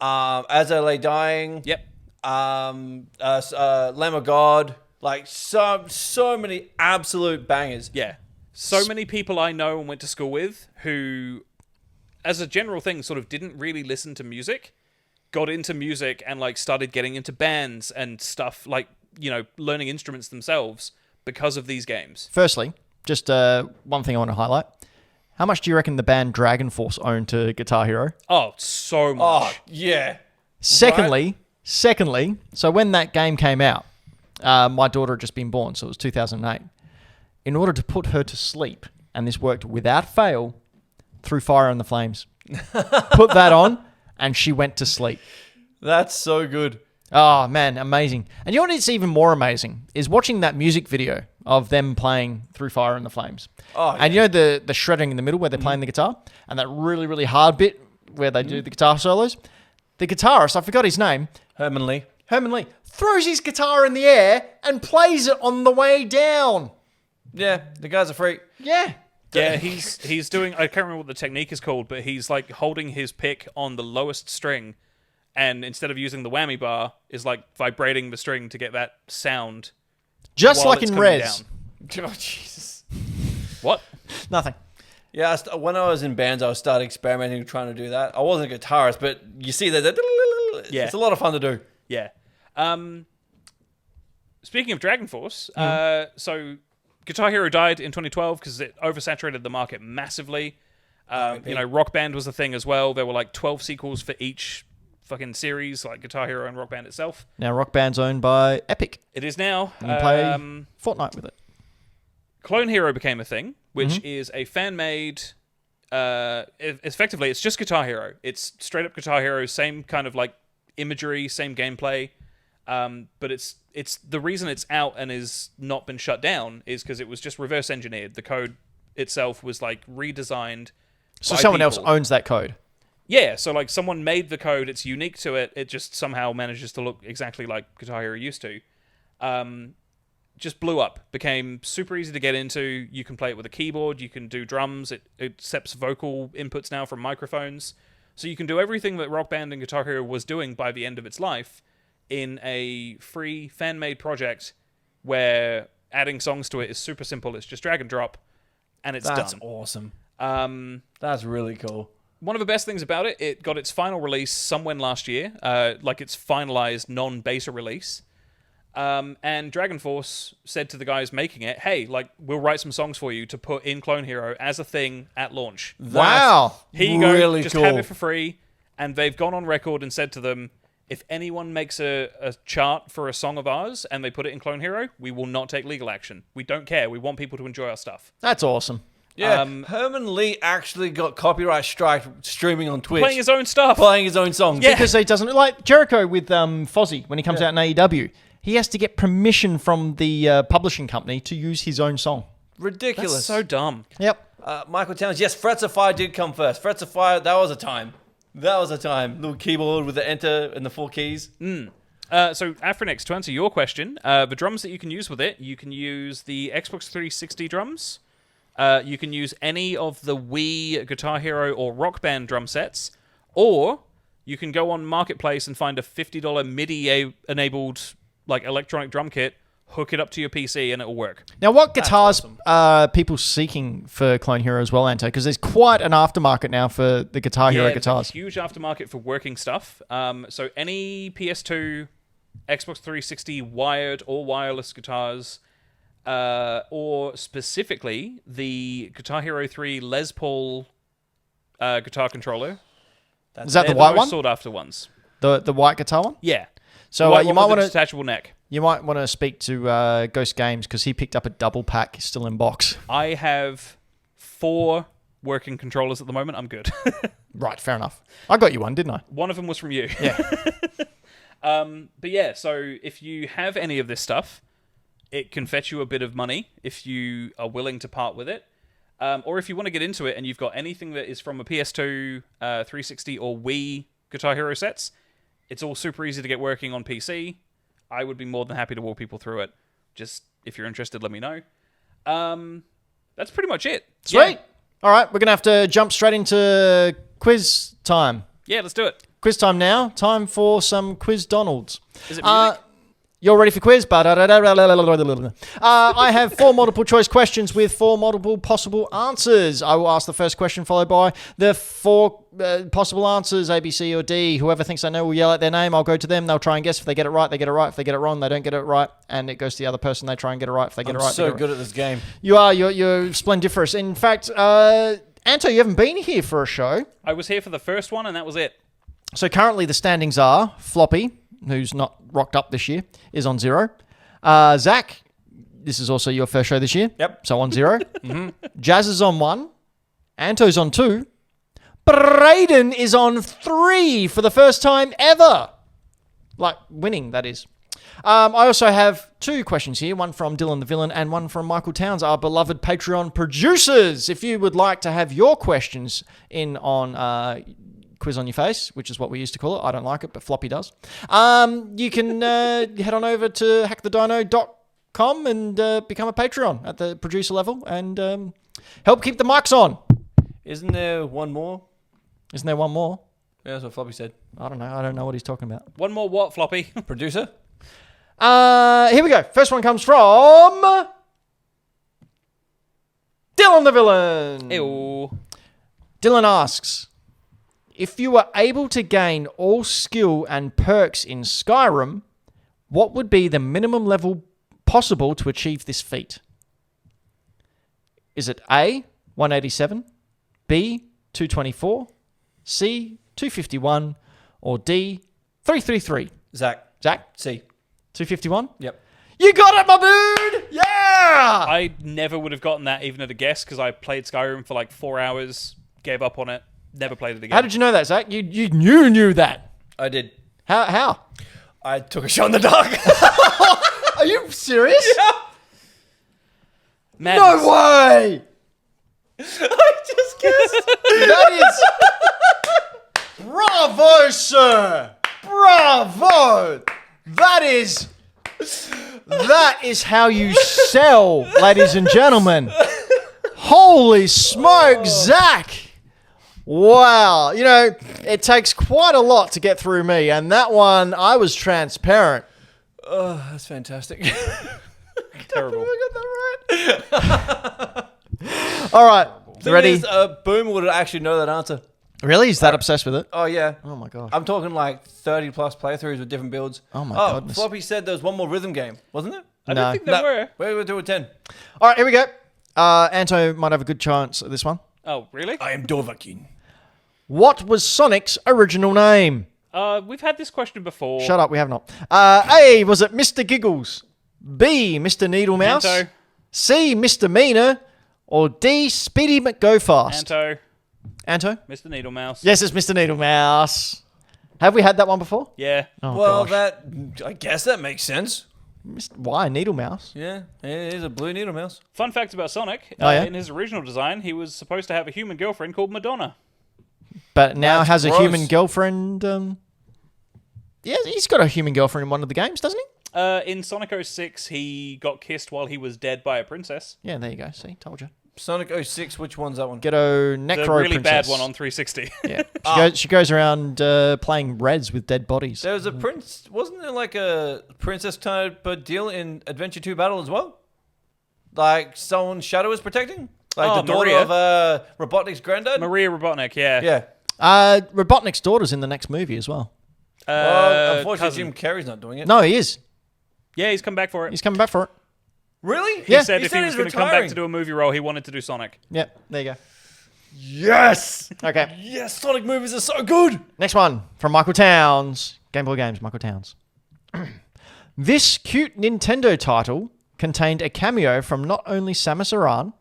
As I Lay Dying. Yep. Lamb of God. Like, so many absolute bangers. Yeah. So many people I know and went to school with who, as a general thing, sort of didn't really listen to music, got into music and like started getting into bands and stuff, like, you know, learning instruments themselves because of these games. Firstly, just one thing I want to highlight. How much do you reckon the band Dragon Force owned to Guitar Hero? Oh, so much. Oh, yeah. Secondly, so when that game came out, my daughter had just been born, so it was 2008. In order to put her to sleep, and this worked without fail, through Fire and the Flames. Put that on, and she went to sleep. That's so good. Oh, man, amazing. And you know what's even more amazing is watching that music video of them playing Through Fire and the Flames. Oh, And you know the shredding in the middle where they're playing the guitar? And that really, really hard bit where they do the guitar solos? The guitarist, I forgot his name, Herman Lee. throws his guitar in the air and plays it on the way down. Yeah, the guy's a freak. Yeah. Yeah, he's doing, I can't remember what the technique is called, but he's like holding his pick on the lowest string, and instead of using the whammy bar, is like vibrating the string to get that sound. Just while like it's in coming Res. down. Oh, Jesus. What? Nothing. Yeah, when I was in bands, I started experimenting trying to do that. I wasn't a guitarist, but you see that. Yeah. It's a lot of fun to do. Yeah. Speaking of Dragon Force, so Guitar Hero died in 2012 because it oversaturated the market massively. You know, Rock Band was a thing as well. There were like 12 sequels for each fucking series, like Guitar Hero and Rock Band itself. Now Rock Band's owned by Epic. It is now. You can play Fortnite with it. Clone Hero became a thing, which is a fan-made... effectively, it's just Guitar Hero. It's straight-up Guitar Hero, same kind of like imagery, same gameplay. But it's the reason it's out and is not been shut down is because it was just reverse engineered. The code itself was like redesigned. So by someone else people. owns that code. Yeah, so like someone made the code. It's unique to it. It just somehow manages to look exactly like Guitar Hero used to. Just blew up. Became super easy to get into. You can play it with a keyboard. You can do drums. It accepts vocal inputs now from microphones. So you can do everything that Rock Band and Guitar Hero was doing by the end of its life in a free fan-made project where adding songs to it is super simple. It's just drag and drop, and it's That's done. awesome. That's really cool. One of the best things about it, it got its final release somewhere last year, like its finalized non-beta release. And Dragon Force said to the guys making it, hey, like, we'll write some songs for you to put in Clone Hero as a thing at launch. Wow. Here you go, really just cool. have it for free. And they've gone on record and said to them, if anyone makes a chart for a song of ours and they put it in Clone Hero, we will not take legal action. We don't care. We want people to enjoy our stuff. That's awesome. Yeah, Herman Lee actually got copyright strike streaming on Twitch. Playing his own stuff. Playing his own songs. Yeah. Because he doesn't... Like Jericho with Fozzy, when he comes out in AEW, he has to get permission from the publishing company to use his own song. Ridiculous. That's so dumb. Yep. Michael Towns, yes, Frets of Fire did come first. Frets of Fire, that was a time. Little keyboard with the enter and the 4 keys. So, Afronix, to answer your question, the drums that you can use with it, you can use the Xbox 360 drums. You can use any of the Wii, Guitar Hero, or Rock Band drum sets. Or you can go on Marketplace and find a $50 MIDI-enabled like electronic drum kit, hook it up to your PC, and it'll work. Now, what guitars are people seeking for Clone Hero as well, Anto? Because there's quite an aftermarket now for the Guitar Hero guitars. Huge aftermarket for working stuff. So any PS2, Xbox 360 wired or wireless guitars, or specifically the Guitar Hero 3 Les Paul guitar controller. Is that the They're white most one? sought after ones. The white guitar one? Yeah. So White you one might with want a to detachable neck. You might want to speak to Ghost Games because he picked up a double pack still in box. I have 4 working controllers at the moment. I'm good. Right, fair enough. I got you one, didn't I? One of them was from you. Yeah. But yeah, so if you have any of this stuff, it can fetch you a bit of money if you are willing to part with it. Or if you want to get into it and you've got anything that is from a PS2, 360, or Wii Guitar Hero sets, it's all super easy to get working on PC. I would be more than happy to walk people through it. Just, if you're interested, let me know. That's pretty much it. Sweet. Yeah. All right, we're going to have to jump straight into quiz time. Yeah, let's do it. Quiz time now. Time for some Quiz Donalds. Is it music? You're ready for quiz? I have 4 multiple choice questions with 4 multiple possible answers. I will ask the first question followed by the 4 possible answers, A, B, C, or D. Whoever thinks I know will yell out their name. I'll go to them. They'll try and guess. If they get it right, they get it right. If they get it wrong, they don't get it right. And it goes to the other person. They try and get it right. If they get it right, so good at this game. You are. You're splendiferous. In fact, Anto, you haven't been here for a show. I was here for the first one, and that was it. So currently the standings are Floppy, who's not rocked up this year, is on 0. Zach, this is also your first show this year. Yep. So on 0. Jazz is on 1. Anto's on 2. Braden is on 3 for the first time ever. Like, winning, that is. I also have 2 questions here, one from Dylan the Villain and one from Michael Towns, our beloved Patreon producers. If you would like to have your questions in on Quiz on Your Face, which is what we used to call it. I don't like it, but Floppy does. You can head on over to hackthedino.com and become a Patreon at the producer level and help keep the mics on. Isn't there one more? Isn't there one more? Yeah, that's what Floppy said. I don't know. I don't know what he's talking about. One more what, Floppy? Producer? Here we go. First one comes from Dylan the Villain. Ew. Dylan asks, if you were able to gain all skill and perks in Skyrim, what would be the minimum level possible to achieve this feat? Is it A, 187, B, 224, C, 251, or D, 333? Zach. C. 251? Yep. You got it, my dude! Yeah! I never would have gotten that even at a guess because I played Skyrim for like 4 hours, gave up on it, never played it again. How did you know that, Zach? You knew that. I did. How? I took a shot in the dark. Are you serious? Yeah. Madness. No way! I just guessed. That is... Bravo, sir! Bravo! That is how you sell, ladies and gentlemen. Holy smoke, Zach! Wow. You know, it takes quite a lot to get through me, and that one, I was transparent. Oh, that's fantastic. Terrible. I got that right. All right. Thing Ready? is, Boomer would actually know that answer. Really? He's that obsessed with it? Oh, yeah. Oh, my God. I'm talking like 30 plus playthroughs with different builds. Oh, my goodness. Floppy said there was one more rhythm game, wasn't there? I No. don't think there were. Where were we doing 10? All right, here we go. Anto might have a good chance at this one. Oh, really? I am Dovahkiin. What was Sonic's original name? We've had this question before. Shut up, we have not. A, was it Mr. Giggles? B, Mr. Needlemouse? Anto. C, Mr. Meaner? Or D, Speedy McGoFast? Anto. Anto? Mr. Needlemouse. Yes, it's Mr. Needlemouse. Have we had that one before? Yeah. Oh, Well, gosh. I guess that makes sense. Why Needlemouse? Yeah, it is a blue needle mouse. Fun fact about Sonic. Oh, yeah? In his original design, he was supposed to have a human girlfriend called Madonna. But now That's has a gross. human girlfriend. Yeah, he's got a human girlfriend in one of the games, doesn't he? In Sonic 06, he got kissed while he was dead by a princess. Yeah, there you go. See, told you. Sonic 06, which one's that one? Ghetto Necro The really Princess. bad one on 360. Yeah, she goes around playing Reds with dead bodies. There was a prince, wasn't there like a princess type deal in Adventure 2 Battle as well? Like someone Shadow is protecting? Like Oh, the daughter Maria. of Robotnik's granddad? Maria Robotnik, yeah. Yeah. Robotnik's daughter's in the next movie as well. Unfortunately, cousin. Jim Carrey's not doing it. No, he is. Yeah, he's come back for it. He's coming back for it. Really? Yeah. He said He if said he was he's going to come back retiring. to do a movie role, he wanted to do Sonic. Yep, there you go. Yes! Okay. Yes, Sonic movies are so good! Next one from Michael Towns. Game Boy Games, Michael Towns. This cute Nintendo title contained a cameo from not only Samus Aran,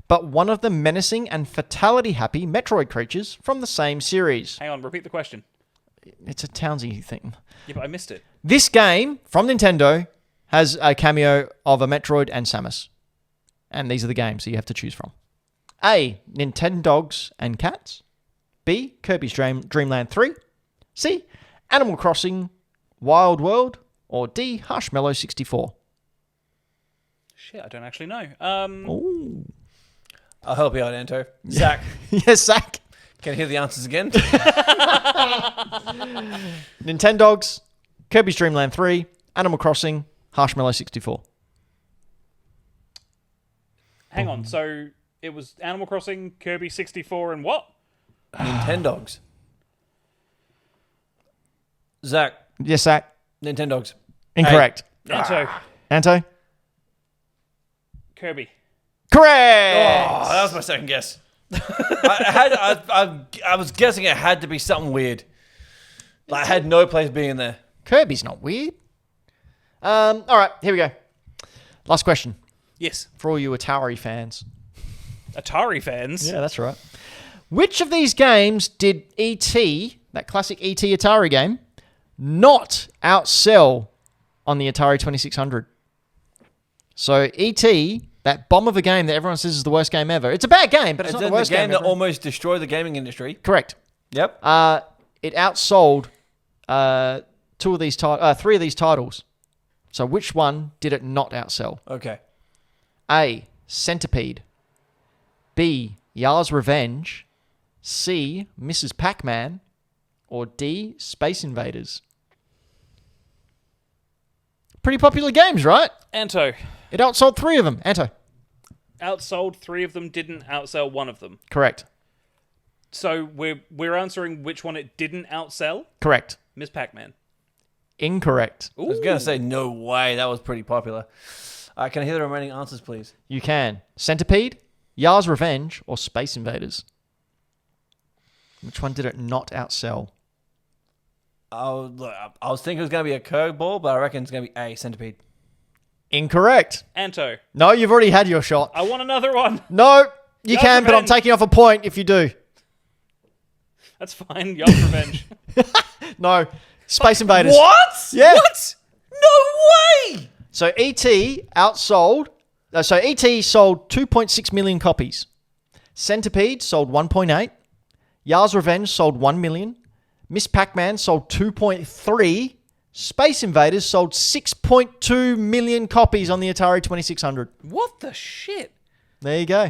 but one of the menacing and fatality-happy Metroid creatures from the same series. Hang on, repeat the question. It's a Townsy thing. Yeah, but I missed it. This game from Nintendo has a cameo of a Metroid and Samus. And these are the games that you have to choose from. A. Nintendogs and Cats. B. Kirby's Dream Land 3. C. Animal Crossing Wild World. Or D. Marshmallow 64. Shit, I don't actually know. Ooh. I'll help you out, Anto. Zach, Yes, Zach. can I hear the answers again? Nintendogs, Kirby's Dream Land 3, Animal Crossing, Marshmallow 64. Hang on. So it was Animal Crossing, Kirby 64, and what? Nintendogs. Zach, Yes, Zach. Nintendogs. Incorrect. Anto, Anto? Kirby. Correct! Oh, that was my second guess. I was guessing it had to be something weird. Like, I had no place being there. Kirby's not weird. All right, here we go. Last question Yes. for all you Atari fans. Atari fans. Yeah, that's right. Which of these games did E.T., that classic E.T. Atari game, not outsell on the Atari 2600? So E.T., that bomb of a game that everyone says is the worst game ever. It's a bad game, but it's not the worst game that ever. almost destroyed the gaming industry. Correct. Yep. It outsold three of these titles. So which one did it not outsell? Okay. A. Centipede. B. Yar's Revenge. C. Mrs. Pac-Man. Or D. Space Invaders. Pretty popular games, right? Anto. It outsold three of them. Anto. Outsold 3 of them, didn't outsell 1 of them. Correct. So we're answering which one it didn't outsell. Correct. Miss Pac-Man. Incorrect. I was going to say, no way. That was pretty popular. Can I hear the remaining answers, please? You can. Centipede, Yar's Revenge, or Space Invaders. Which one did it not outsell? I was thinking it was going to be a curveball, but I reckon it's going to be A, Centipede. Incorrect. Anto. No, you've already had your shot. I want another one. No, you Yar's can, but I'm Revenge. taking off a point if you do. That's fine. Yar's Revenge. No, Space Invaders. What? Yeah. What? No way! So E.T. outsold. So E.T. sold 2.6 million copies. Centipede sold 1.8. Yar's Revenge sold 1 million. Miss Pac-Man sold 2.3. Space Invaders sold 6.2 million copies on the Atari 2600. What the shit? There you go.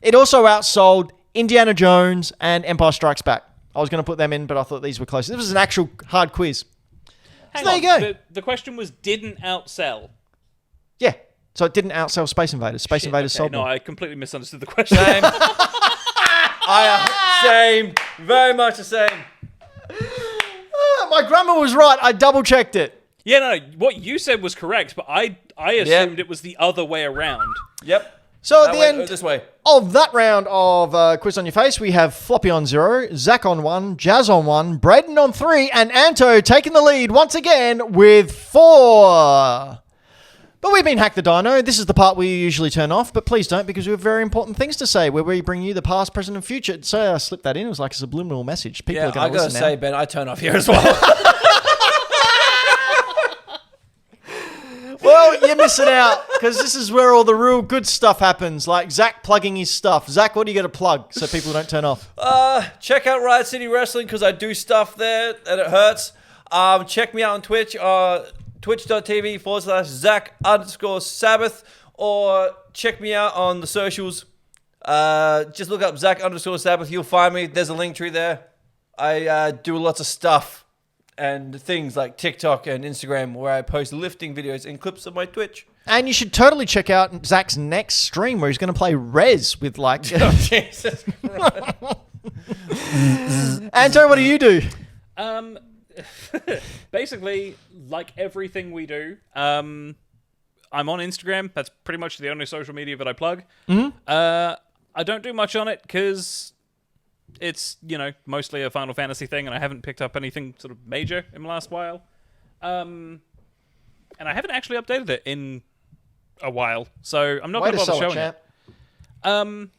It also outsold Indiana Jones and Empire Strikes Back. I was going to put them in, but I thought these were close. This was an actual hard quiz. Hang there on. you go. The question was didn't outsell. Yeah. So it didn't outsell Space Invaders. Space Shit, Invaders okay, sold no, more. I completely misunderstood the question. Same. Same. Very much the same. My grammar was right. I double checked it. Yeah, no, what you said was correct, but I assumed it was the other way around. Yep. So at That the went end this way. of that round of Quiz on Your Face, we have Floppy on 0, Zach on 1, Jazz on 1, Braden on 3, and Anto taking the lead once again with 4. But we've been Hack the Dino. This is the part we usually turn off, but please don't, because we have very important things to say where we bring you the past, present, and future. So I slipped that in. It was like a subliminal message. People are going I to gotta listen say, now. Ben, I turn off here as well. Well, you're missing out, because this is where all the real good stuff happens, like Zach plugging his stuff. Zach, what do you got to plug so people don't turn off? Check out Riot City Wrestling because I do stuff there and it hurts. Check me out on Twitch, twitch.tv/Zach_Sabbath, or check me out on the socials. Just look up Zach_Sabbath. You'll find me. There's a link tree there. I do lots of stuff and things like TikTok and Instagram where I post lifting videos and clips of my Twitch. And you should totally check out Zach's next stream where he's going to play Rez with like... Jesus Christ. Anto, what do you do? Basically, like everything we do, I'm on Instagram. That's pretty much the only social media that I plug. Mm-hmm. I don't do much on it because it's, mostly a Final Fantasy thing, and I haven't picked up anything sort of major in the last while. And I haven't actually updated it in a while, so I'm not Way going to to bother sell it, showing champ. it.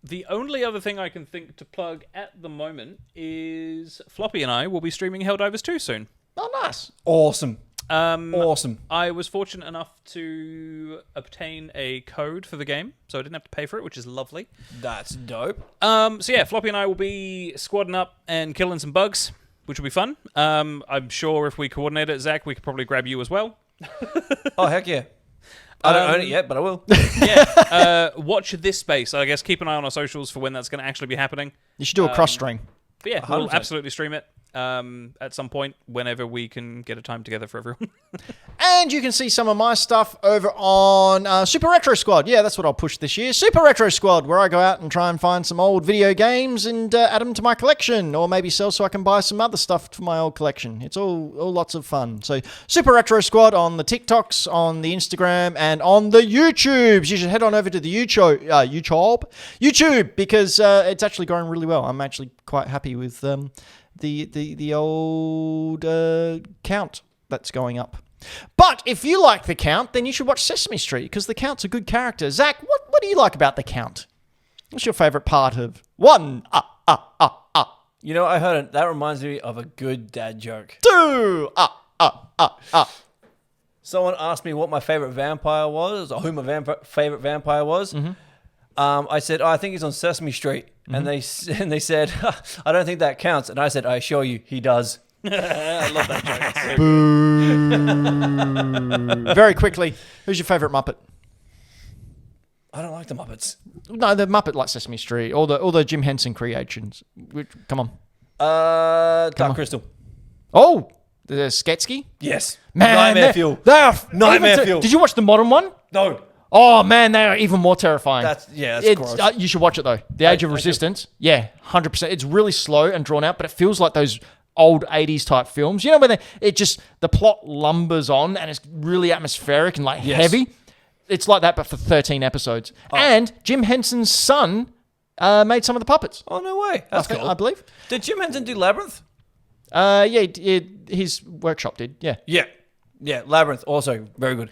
The only other thing I can think to plug at the moment is Floppy and I will be streaming Helldivers 2 soon. Oh, nice. Awesome. Um, Awesome. I was fortunate enough to obtain a code for the game, so I didn't have to pay for it, which is lovely. That's dope. So yeah, Floppy and I will be squadding up and killing some bugs, which will be fun. I'm sure if we coordinate it, Zach, we could probably grab you as well. Oh, heck yeah. I don't own it yet, but I will. Yeah. Watch this space. I guess keep an eye on our socials for when that's going to actually be happening. You should do a cross-string. But yeah, we'll 100%. absolutely stream it at some point whenever we can get a time together for everyone. And you can see some of my stuff over on Super Retro Squad. Yeah, that's what I'll push this year. Super Retro Squad, where I go out and try and find some old video games and add them to my collection, or maybe sell so I can buy some other stuff for my old collection. It's all lots of fun. So Super Retro Squad on the TikToks, on the Instagram, and on the YouTubes. You should head on over to the YouTube because it's actually going really well. I'm actually quite happy with the old count that's going up. But if you like the Count, then you should watch Sesame Street because the Count's a good character. Zach, what do you like about the Count? What's your favourite part of one? You know, I heard it. That reminds me of a good dad joke. Two. Someone asked me what my favorite vampire was, or who my favorite vampire was. Mm-hmm. I said, I think he's on Sesame Street. And they said, I don't think that counts. And I said, I assure you, he does. I love that joke. It's so good. Very quickly, who's your favourite Muppet? I don't like the Muppets. No, the Muppet like Sesame Street, all the Jim Henson creations. Come on. Dark Crystal. Oh, the Sketsky? Yes. Man, Nightmare Fuel. They are Nightmare Fuel. Did you watch the modern one? No. Oh man, they are even more terrifying. That's gross. You should watch it though. The Age of Resistance. Yeah, 100%. It's really slow and drawn out, but it feels like those old 80s type films. You know, when the plot lumbers on and it's really atmospheric and heavy. It's like that, but for 13 episodes. Oh. And Jim Henson's son made some of the puppets. Oh, no way. That's cool. I believe. Did Jim Henson do Labyrinth? Yeah, his workshop did. Yeah. Yeah, Labyrinth also very good.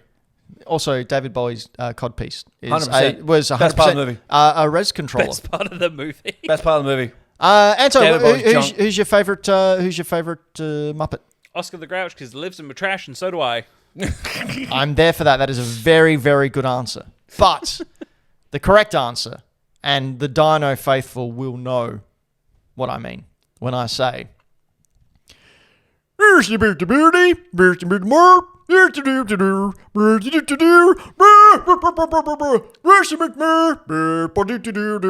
Also, David Bowie's Codpiece Best was 100% part of the movie. A res controller. Best part of the movie. Best part of the movie. Anto, who's your favorite? Who's your favorite Muppet? Oscar the Grouch, because he lives in my trash, and so do I. I'm there for that. That is a very, very good answer. But the correct answer, and the Dino faithful will know what I mean when I say, "Here's the bit of beauty, here's the bit more." Here's the do to do, here's the do to do, here's the bit more, body to do,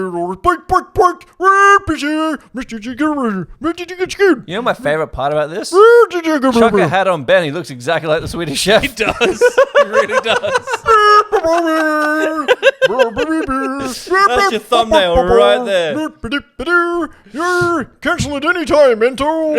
You know my favorite part about this? Chuck a hat on Ben. He looks exactly like the Swedish Chef. He does. He really does. That's your thumbnail right there. Cancel it anytime, Anto.